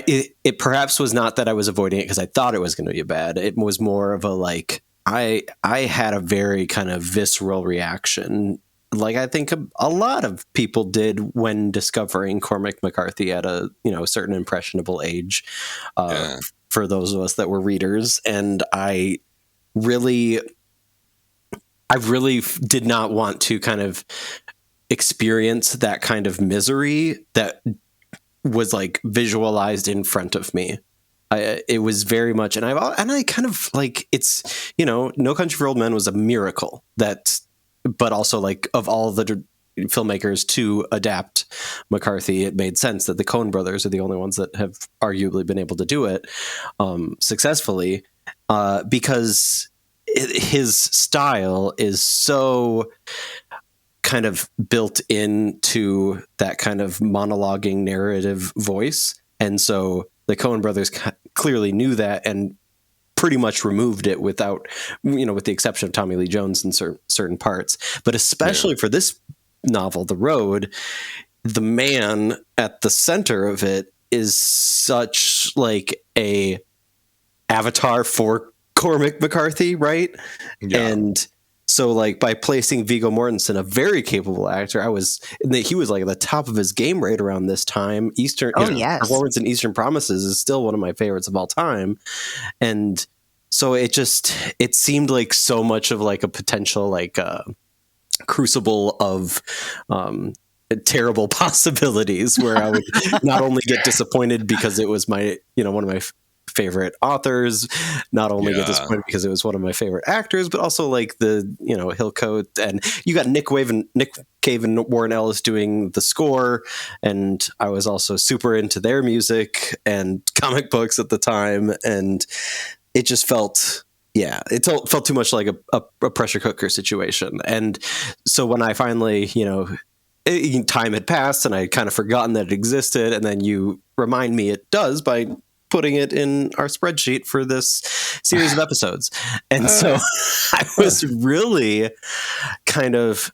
Speaker 3: it perhaps was not that I was avoiding it because I thought it was going to be bad. It was more of a like, I had a very kind of visceral reaction, like I think a lot of people did when discovering Cormac McCarthy at a certain impressionable age. For those of us that were readers, and I really did not want to kind of experience that kind of misery that was like visualized in front of me. It was very much, and I kind of like, it's, No Country for Old Men was a miracle but also like of all the filmmakers to adapt McCarthy, it made sense that the Coen brothers are the only ones that have arguably been able to do it successfully, because his style is so kind of built into that kind of monologuing narrative voice. And so the Coen brothers clearly knew that and pretty much removed it without, with the exception of Tommy Lee Jones in certain parts. But especially for this novel, The Road, the man at the center of it is such like a avatar for Cormac McCarthy, right? Yeah. And so like by placing Viggo Mortensen, a very capable actor, he was like at the top of his game right around this time. Performance in Eastern Promises is still one of my favorites of all time. And so it seemed like so much of like a potential like crucible of terrible possibilities where I would not only get disappointed because it was my, one of my favorite authors, not only get disappointed because it was one of my favorite actors, but also like the, Hillcoat, and you got Nick Cave and Warren Ellis doing the score. And I was also super into their music and comic books at the time. And it just felt, it felt too much like a pressure cooker situation. And so when I finally, time had passed and I kind of forgotten that it existed. And then you remind me it does by putting it in our spreadsheet for this series of episodes. And so I was really kind of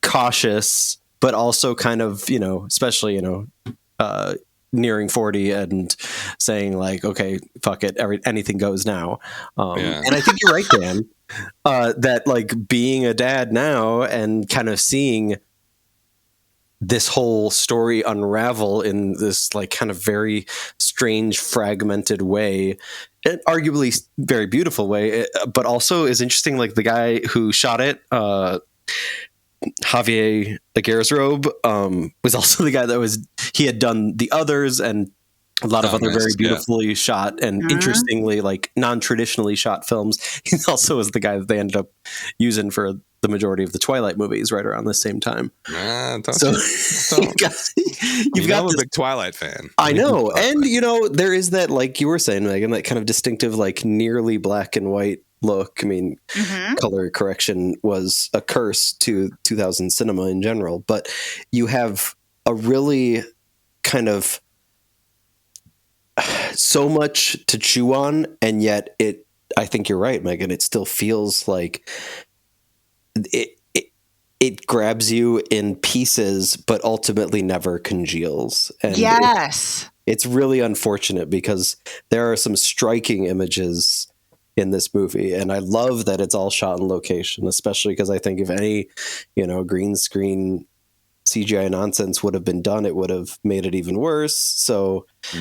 Speaker 3: cautious, but also kind of, especially, nearing 40 and saying like, okay, fuck it, anything goes now. And I think you're right, Dan, that like being a dad now and kind of seeing this whole story unravel in this like kind of very strange fragmented way, and arguably very beautiful way, but also is interesting. Like the guy who shot it, Javier Laguerre-Robe, was also the guy he had done The Others and a lot of other very beautifully shot and interestingly like non-traditionally shot films. He also was the guy that they ended up using for the majority of the Twilight movies right around the same time.
Speaker 4: Don't.
Speaker 3: You've got
Speaker 4: I'm a big Twilight fan.
Speaker 3: I know. And, there is that, like you were saying, Megan, that kind of distinctive, like nearly black and white look. I mean, color correction was a curse to 2000 cinema in general, but you have a really kind of so much to chew on, and yet I think you're right, Megan, it still feels like it grabs you in pieces, but ultimately never congeals. And
Speaker 5: yes,
Speaker 3: it's really unfortunate because there are some striking images in this movie, and I love that it's all shot in location, especially because I think if any, green screen CGI nonsense would have been done, it would have made it even worse. So, I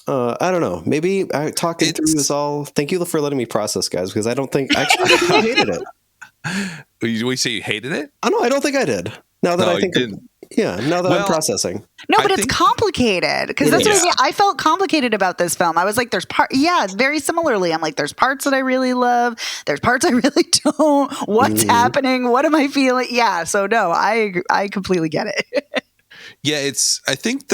Speaker 3: don't know. Maybe talking through this all. Thank you for letting me process, guys, because I don't think I hated it.
Speaker 4: We say you hated it?
Speaker 3: Oh no, I don't think I did. Now that I think, now that I'm processing.
Speaker 5: No, but it's complicated because that's what I mean. I felt complicated about this film. I was like, very similarly. I'm like, there's parts that I really love. There's parts I really don't. What's happening? What am I feeling? Yeah. So no, I completely get it.
Speaker 4: I think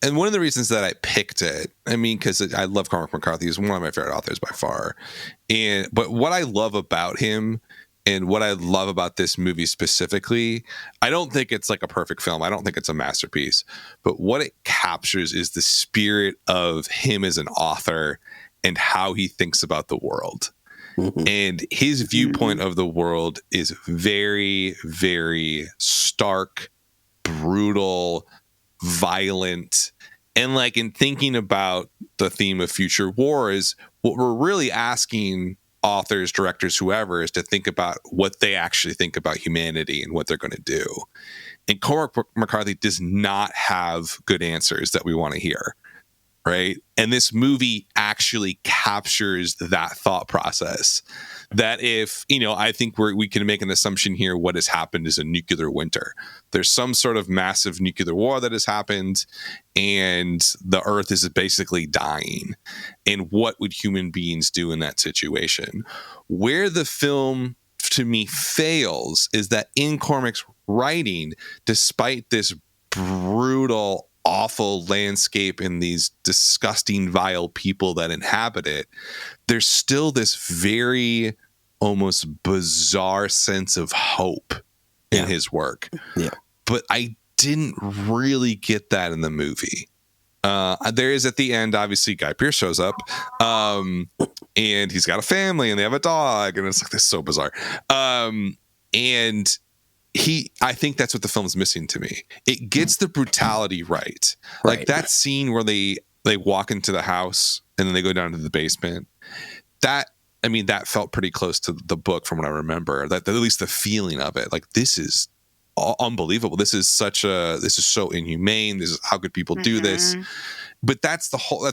Speaker 4: and one of the reasons that I picked it, I mean, because I love Cormac McCarthy. He's one of my favorite authors by far. But what I love about him and what I love about this movie specifically, I don't think it's like a perfect film. I don't think it's a masterpiece. But what it captures is the spirit of him as an author and how he thinks about the world. And his viewpoint of the world is very, very stark, brutal, violent. And like in thinking about the theme of future wars, what we're really asking authors, directors, whoever, is to think about what they actually think about humanity and what they're going to do. And Cormac McCarthy does not have good answers that we want to hear. Right. And this movie actually captures that thought process that if, I think we can make an assumption here. What has happened is a nuclear winter. There's some sort of massive nuclear war that has happened and the earth is basically dying. And what would human beings do in that situation? Where the film to me fails is that in Cormac's writing, despite this brutal, awful landscape and these disgusting, vile people that inhabit it, there's still this very almost bizarre sense of hope in his work. Yeah. But I didn't really get that in the movie. There is at the end, obviously, Guy Pearce shows up and he's got a family and they have a dog. And it's like, this is so bizarre. And I think that's what the film is missing to me. It gets the brutality right. Like that scene where they walk into the house and then they go down to the basement. That felt pretty close to the book from what I remember. That at least the feeling of it, like this is unbelievable. This is so inhumane. This is how could people do this? But that's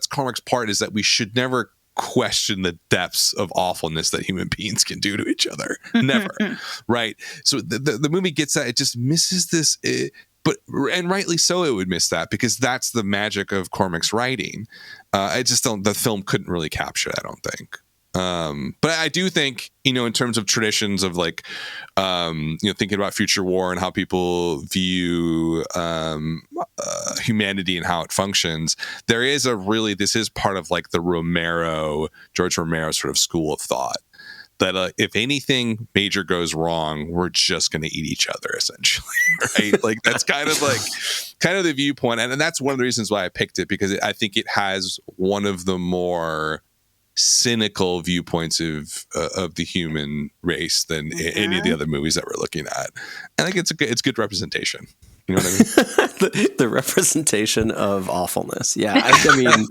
Speaker 4: Cormac's part, is that we should never question the depths of awfulness that human beings can do to each other. Never. Right. So the movie gets that. It just misses this, and rightly so, it would miss that because that's the magic of Cormac's writing. The film couldn't really capture it, I don't think. But I do think, in terms of traditions of like, thinking about future war and how people view humanity and how it functions, this is part of like the George Romero sort of school of thought that if anything major goes wrong, we're just going to eat each other, essentially. Right. Like that's kind of the viewpoint. And that's one of the reasons why I picked it, because I think it has one of the more cynical viewpoints of the human race than any of the other movies that we're looking at. I think it's good representation. You know what I mean?
Speaker 3: the representation of awfulness. Yeah, I mean,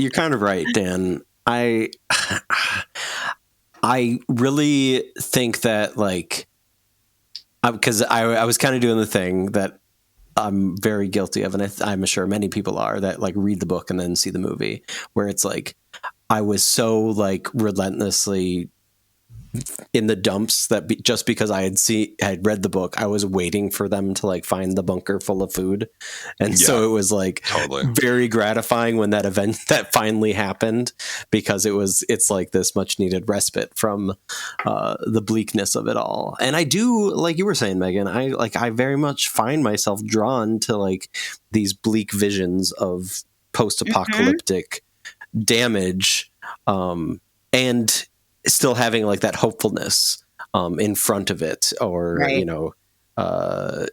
Speaker 3: you're kind of right, Dan. I really think that, like, because I was kind of doing the thing that I'm very guilty of, and I'm sure many people are, that like read the book and then see the movie, where it's like I was so like relentlessly in the dumps that just because I had read the book, I was waiting for them to like find the bunker full of food. And so it was like very gratifying when that event that finally happened, because it's like this much needed respite from the bleakness of it all. And I do, like you were saying, Megan, I very much find myself drawn to like these bleak visions of post-apocalyptic damage, and still having like that hopefulness in front of it, or a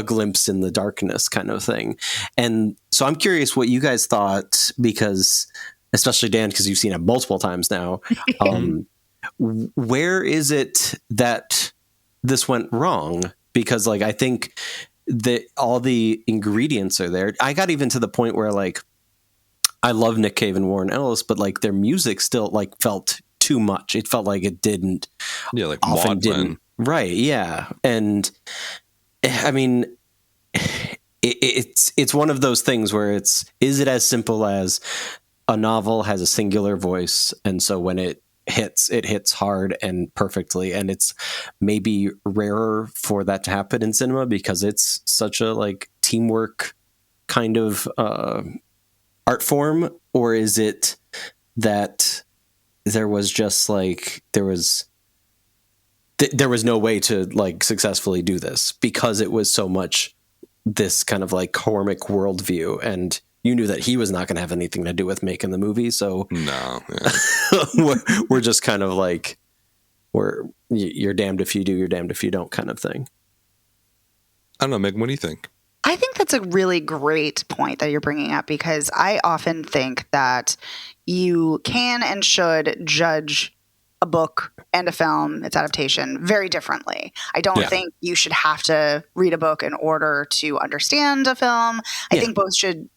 Speaker 3: glimpse in the darkness kind of thing. And so I'm curious what you guys thought, because especially Dan, because you've seen it multiple times now. Where is it that this went wrong? Because like I think that all the ingredients are there. I got even to the point where like I love Nick Cave and Warren Ellis, but like their music still like felt too much. It felt like it didn't. Yeah, like often didn't. Right. Yeah. And I mean, it's one of those things where is it as simple as a novel has a singular voice, and so when it hits hard and perfectly, and it's maybe rarer for that to happen in cinema because it's such a like teamwork kind of art form? Or is it that there was just like there was no way to like successfully do this because it was so much this kind of like Cormac worldview, and you knew that he was not going to have anything to do with making the movie, so no, we're just kind of like you're damned if you do, you're damned if you don't kind of thing.
Speaker 4: I don't know, Megan, what do you think?
Speaker 5: I think that's a really great point that you're bringing up, because I often think that you can and should judge a book and a film, its adaptation, very differently. I don't think you should have to read a book in order to understand a film. I think both should,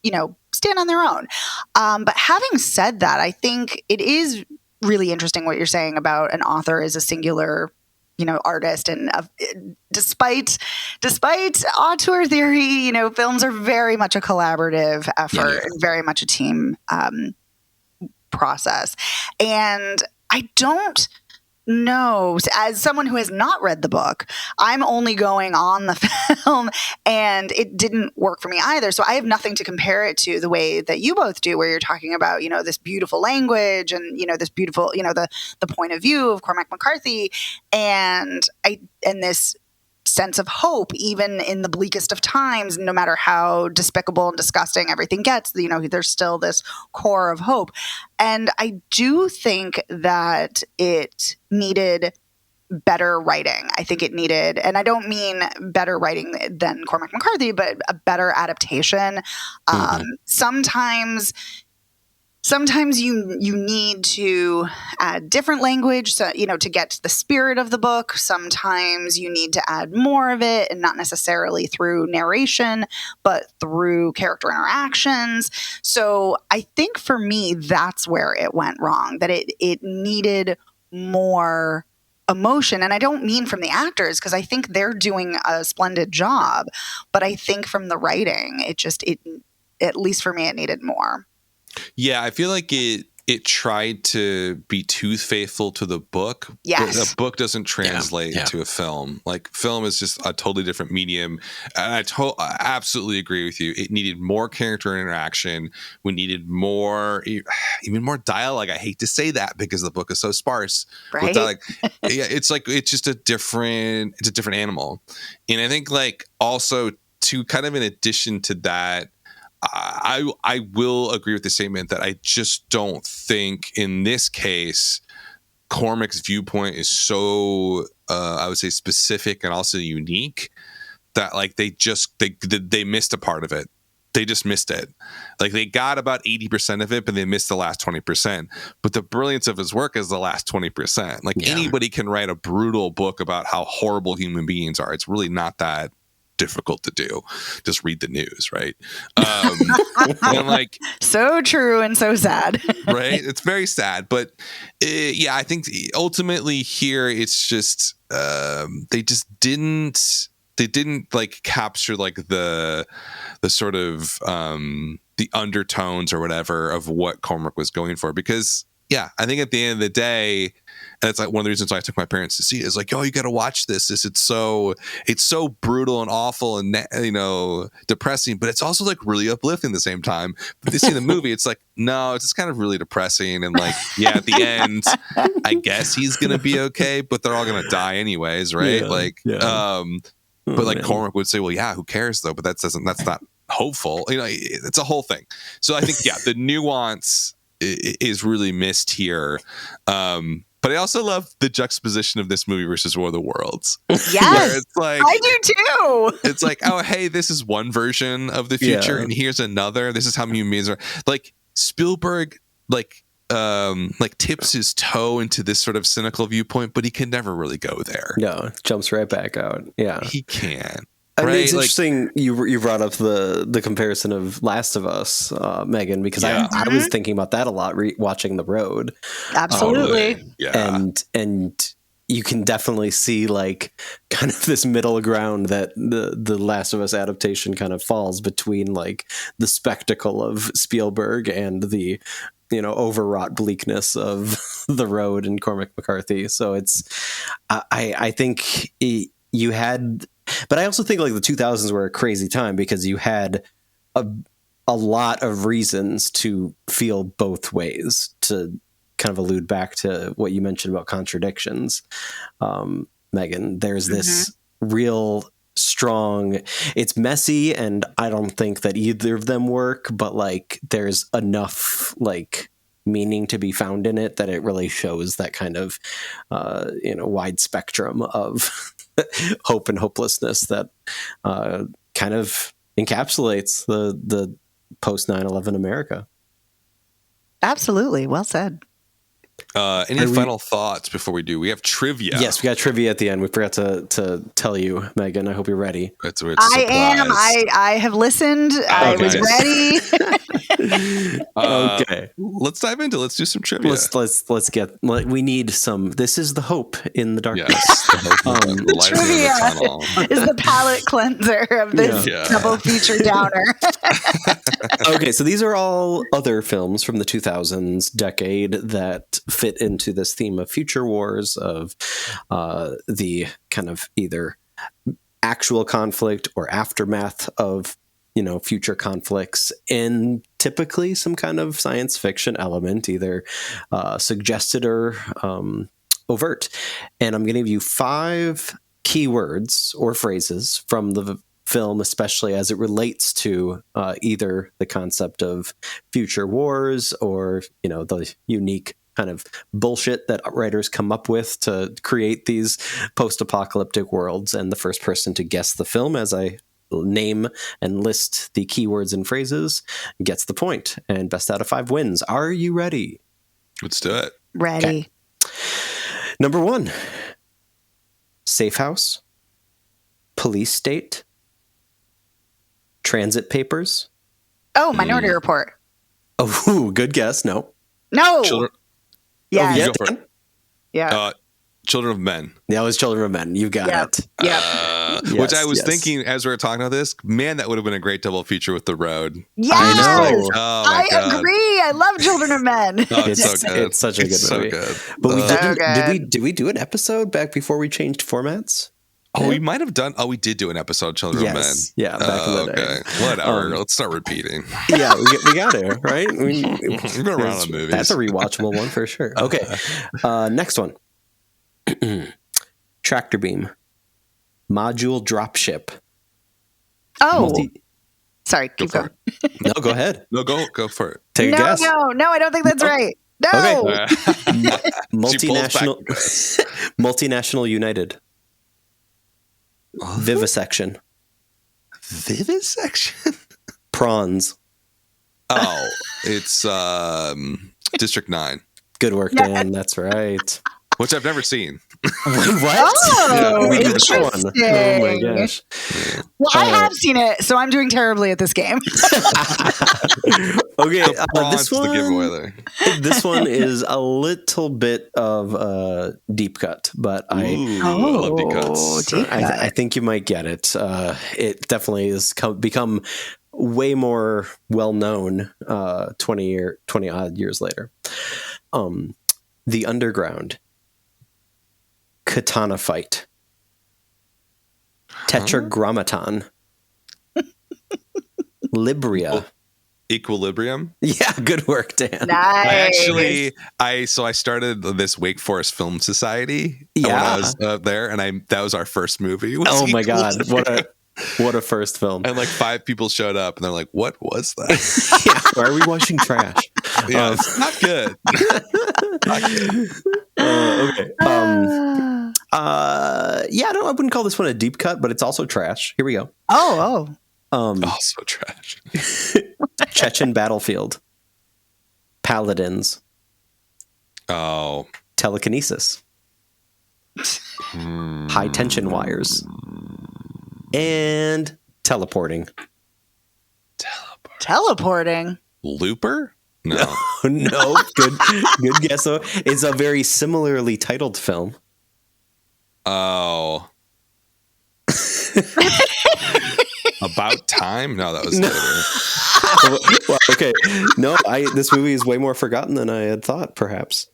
Speaker 5: stand on their own. But having said that, I think it is really interesting what you're saying about an author as a singular artist, and despite auteur theory, films are very much a collaborative effort and very much a team process. And I don't know, as someone who has not read the book, I'm only going on the film, and it didn't work for me either. So I have nothing to compare it to the way that you both do, where you're talking about, this beautiful language and, this beautiful, the point of view of Cormac McCarthy and this sense of hope, even in the bleakest of times, no matter how despicable and disgusting everything gets, there's still this core of hope. And I do think that it needed better writing. I think it needed, and I don't mean better writing than Cormac McCarthy, but a better adaptation. Sometimes you need to add different language, so, to get to the spirit of the book. Sometimes you need to add more of it, and not necessarily through narration, but through character interactions. So I think for me, that's where it went wrong, that it needed more emotion. And I don't mean from the actors, because I think they're doing a splendid job, but I think from the writing, it at least for me, it needed more.
Speaker 4: Yeah, I feel like it tried to be too faithful to the book.
Speaker 5: Yes.
Speaker 4: A book doesn't translate to a film. Like, film is just a totally different medium. And I absolutely agree with you. It needed more character interaction. We needed even more dialogue. I hate to say that because the book is so sparse.
Speaker 5: Right.
Speaker 4: It's just a different animal. And I think, like, also to kind of in addition to that, I will agree with the statement that I just don't think in this case Cormac's viewpoint is so I would say specific and also unique that like they missed a part of it. They just missed it. Like, they got about 80% of it, but they missed the last 20%. But the brilliance of his work is the last 20%. Like, anybody can write a brutal book about how horrible human beings are. It's really not that difficult to do. Just read the news, right? And like, so true and so sad. Right? It's very sad, but I think ultimately here it's just they didn't like capture like the sort of the undertones or whatever of what Cormac was going for, because I think at the end of the day, and it's like one of the reasons why I took my parents to see it, is like, oh, you got to watch this. It's so brutal and awful and depressing, but it's also like really uplifting at the same time. But they see the movie, it's like, no, it's just kind of really depressing, and like, at the end, I guess he's gonna be okay, but they're all gonna die anyways, right? But like Cormac would say, well, who cares though? But that's not hopeful. It's a whole thing. So I think the nuance is really missed here. But I also love the juxtaposition of this movie versus War of the Worlds. Yes, it's like, I do too. It's like, oh, hey, this is one version of the future, and here's another. This is how human beings are. Like, Spielberg, like tips his toe into this sort of cynical viewpoint, but he can never really go there.
Speaker 3: No, jumps right back out. Yeah,
Speaker 4: he can.
Speaker 3: I mean, it's interesting you brought up the comparison of Last of Us, Megan, because I was thinking about that a lot watching The Road.
Speaker 5: Absolutely.
Speaker 3: And you can definitely see like kind of this middle ground that the Last of Us adaptation kind of falls between, like the spectacle of Spielberg and the overwrought bleakness of The Road and Cormac McCarthy. So it's I think you had. But I also think like the 2000s were a crazy time because you had a lot of reasons to feel both ways, to kind of allude back to what you mentioned about contradictions. Megan, there's this real strong, it's messy, and I don't think that either of them work, but like there's enough like meaning to be found in it that it really shows that kind of wide spectrum of hope and hopelessness that kind of encapsulates the post 9/11 America.
Speaker 5: Absolutely. Well said.
Speaker 4: Any final thoughts before we do? We have trivia.
Speaker 3: Yes, we got trivia at the end. We forgot to tell you, Megan. I hope you're ready.
Speaker 4: It's
Speaker 5: I am. I have listened. I was ready.
Speaker 3: Okay.
Speaker 4: Let's dive into. Let's do some trivia.
Speaker 3: Let's get. We need some. This is the hope in the darkness.
Speaker 4: Yes. The light in the tunnel.
Speaker 5: Is the palate cleanser of this double feature downer.
Speaker 3: Okay, so these are all other films from the 2000s decade that fit into this theme of future wars, of the kind of either actual conflict or aftermath of future conflicts, and typically some kind of science fiction element, either suggested or overt. And I'm going to give you 5 keywords or phrases from the film, especially as it relates to either the concept of future wars or the unique kind of bullshit that writers come up with to create these post-apocalyptic worlds. And the first person to guess the film as I name and list the keywords and phrases gets the point, and best out of 5 wins. Are you ready?
Speaker 4: Let's do it.
Speaker 5: Ready.
Speaker 3: Okay. Number 1, safe house, police state, transit papers.
Speaker 5: Oh, Minority Report.
Speaker 3: Oh, good guess. No.
Speaker 4: Children.
Speaker 5: Yeah.
Speaker 4: Go for it.
Speaker 5: Yeah.
Speaker 4: Children of Men.
Speaker 3: That was Children of Men. You got it.
Speaker 5: Yeah.
Speaker 4: Which I was thinking as we were talking about this, man, that would have been a great double feature with The Road.
Speaker 5: Yes.
Speaker 3: I know.
Speaker 5: I agree. I love Children of Men.
Speaker 4: Oh, it's so good.
Speaker 3: It's such a good movie.
Speaker 4: So good.
Speaker 3: But we
Speaker 5: So
Speaker 3: didn't. Did we do an episode back before we changed formats?
Speaker 4: Oh, we might have done. Oh, we did do an episode, Children of Men.
Speaker 3: Yeah, back in the day.
Speaker 4: Okay, whatever. Let's start repeating.
Speaker 3: Yeah, we got it, right?
Speaker 4: We've been around on movies.
Speaker 3: That's a rewatchable one for sure. Okay, next one. Tractor beam, module dropship.
Speaker 5: Oh, sorry. Keep going.
Speaker 3: No, go ahead.
Speaker 4: No, go for it.
Speaker 3: Take a guess.
Speaker 5: No, I don't think that's right. No.
Speaker 3: Okay. Multinational United. Vivisection.
Speaker 4: Vivisection?
Speaker 3: Prawns.
Speaker 4: Oh, it's District 9.
Speaker 3: Good work, Dan. That's right.
Speaker 4: Which I've never seen.
Speaker 3: What?
Speaker 5: Oh,
Speaker 3: we did
Speaker 5: interesting.
Speaker 3: one. Oh my gosh.
Speaker 5: Well, I have seen it, so I'm doing terribly at this game.
Speaker 3: Okay,
Speaker 4: Prawns the giveaway there.
Speaker 3: This one is a little bit of a deep cut, but I
Speaker 4: love deep cuts.
Speaker 5: Deep cut.
Speaker 3: I think you might get it. It definitely has become way more well known 20 odd years later. The Underground, Katana Fight, Tetragrammaton, Libria.
Speaker 4: Equilibrium.
Speaker 3: Yeah, good work, Dan.
Speaker 5: Nice.
Speaker 4: I started this Wake Forest Film Society when I was there, and that was our first movie.
Speaker 3: Oh my God, what a first film!
Speaker 4: And like 5 people showed up, and they're like, "What was that?
Speaker 3: Yeah, why are we watching trash?"
Speaker 4: Yeah, it's not good. Not good.
Speaker 3: Okay. I wouldn't call this one a deep cut, but it's also trash. Here we go.
Speaker 5: Oh.
Speaker 4: Also trash.
Speaker 3: Chechen Battlefield, Paladins, Telekinesis, High Tension Wires, and Teleporting.
Speaker 5: Teleporting.
Speaker 4: Looper? No.
Speaker 3: No. Good guess though. It's a very similarly titled film.
Speaker 4: Oh. About Time? No, that was later.
Speaker 3: Well, okay. No, this movie is way more forgotten than I had thought, perhaps.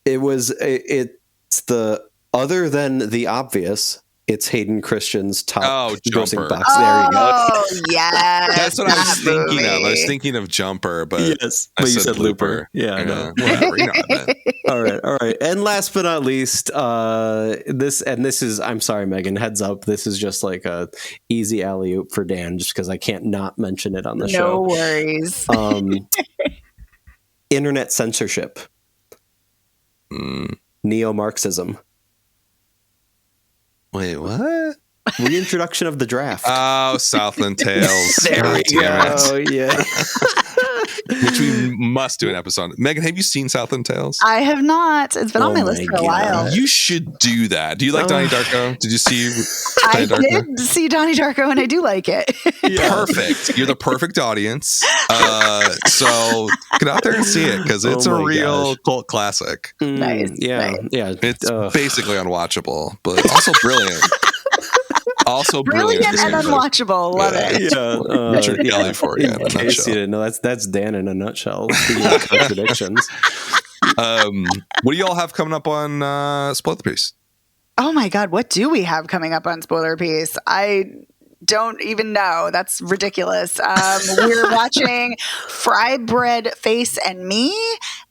Speaker 3: It's the, other than the obvious, it's Hayden Christensen's top grossing box. There you go.
Speaker 5: Oh, yes.
Speaker 4: That's what I was thinking of. I was thinking of Jumper, but
Speaker 3: yes, but you said Looper. Yeah, I know.
Speaker 4: Whatever. You know what I meant.
Speaker 3: All right. And last but not least, this is, I'm sorry, Megan, heads up. This is just like a easy alley-oop for Dan, just because I can't not mention it on the show.
Speaker 5: No worries.
Speaker 3: Internet censorship. Neo-Marxism.
Speaker 4: Wait, what?
Speaker 3: Reintroduction of the draft.
Speaker 4: Oh, Southland Tales.
Speaker 3: There we go. Yeah.
Speaker 4: Which we must do an episode. Megan, have you seen Southland Tales?
Speaker 5: I have not. It's been on my list for a while.
Speaker 4: You should do that. Do you like Donnie Darko? Did you see
Speaker 5: I
Speaker 4: Donnie Darko?
Speaker 5: did see Donnie Darko, and I do like it.
Speaker 4: Perfect. You're the perfect audience. So get out there and see it because it's a real cult classic.
Speaker 5: Nice.
Speaker 3: Yeah.
Speaker 5: Nice.
Speaker 3: Yeah.
Speaker 4: It's basically unwatchable, but also brilliant. Also
Speaker 5: Brilliant and unwatchable. Love it.
Speaker 3: Yeah,
Speaker 4: Richard Kelly for you.
Speaker 3: In case you didn't know, that's Dan in a nutshell. Speaking of contradictions.
Speaker 4: What do y'all have coming up on Spoilerpiece?
Speaker 5: Oh my God, what do we have coming up on Spoilerpiece? I don't even know. That's ridiculous. We're watching Fry Bread, Face, and Me,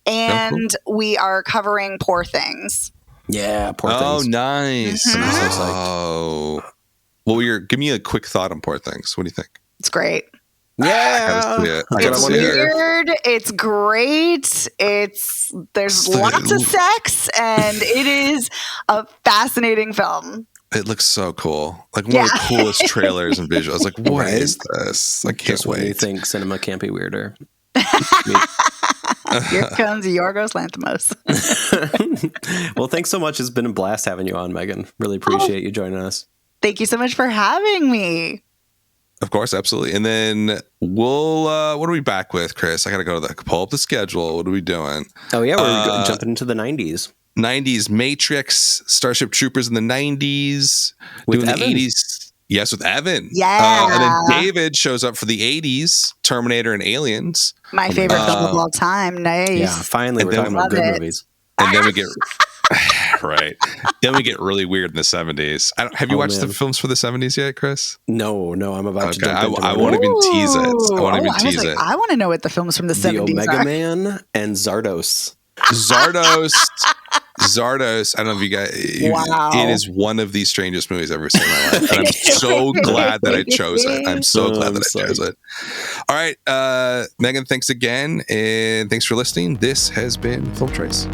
Speaker 5: and we are covering Poor Things.
Speaker 3: Yeah, Poor Things.
Speaker 4: Oh, nice.
Speaker 5: Mhm.
Speaker 3: I'm so psyched.
Speaker 4: Oh. Well, give me a quick thought on Poor Things. What do you think?
Speaker 5: It's great.
Speaker 3: Yeah,
Speaker 5: It's weird. It's great. There's lots of sex, and it is a fascinating film.
Speaker 4: It looks so cool. Like one of the coolest trailers and visuals. Like, what is this? I can't
Speaker 3: Just when you
Speaker 4: wait.
Speaker 3: think cinema can't be weirder.
Speaker 5: Here comes Yorgos Lanthimos.
Speaker 3: Well, thanks so much. It's been a blast having you on, Megan. Really appreciate you joining us.
Speaker 5: Thank you so much for having me.
Speaker 4: Of course, absolutely. And then we'll what are we back with, Chris? I gotta go to pull up the schedule. What are we doing?
Speaker 3: Oh yeah, we're jumping into the 90s.
Speaker 4: 90s Matrix, Starship Troopers in the 90s.
Speaker 3: With
Speaker 4: doing
Speaker 3: Evan.
Speaker 4: the 80s. Yes, with Evan.
Speaker 5: Yeah.
Speaker 4: And then David shows up for the 80s, Terminator and Aliens.
Speaker 5: My favorite film of all time. Nice.
Speaker 3: Yeah, finally
Speaker 4: And
Speaker 3: we're
Speaker 4: then-
Speaker 3: talking about good
Speaker 5: Love it.
Speaker 3: movies.
Speaker 4: And then we get right. Then we get really weird in the 70s. Have you watched the films for the 70s yet, Chris?
Speaker 3: No, I'm about to
Speaker 4: Okay,
Speaker 3: jump into
Speaker 4: I
Speaker 3: one.
Speaker 4: won't even tease it. I won't even
Speaker 5: was
Speaker 4: tease
Speaker 5: like,
Speaker 4: it.
Speaker 5: I want to know what the films from the
Speaker 3: The
Speaker 5: 70s
Speaker 3: Omega
Speaker 5: are.
Speaker 3: Man and Zardos.
Speaker 4: Zardos. I don't know if you guys.
Speaker 5: Wow.
Speaker 4: It is one of the strangest movies I've ever seen in my life. And I'm so glad that I chose it. I'm so glad that I chose it. All right. Megan, thanks again. And thanks for listening. This has been Film Trace.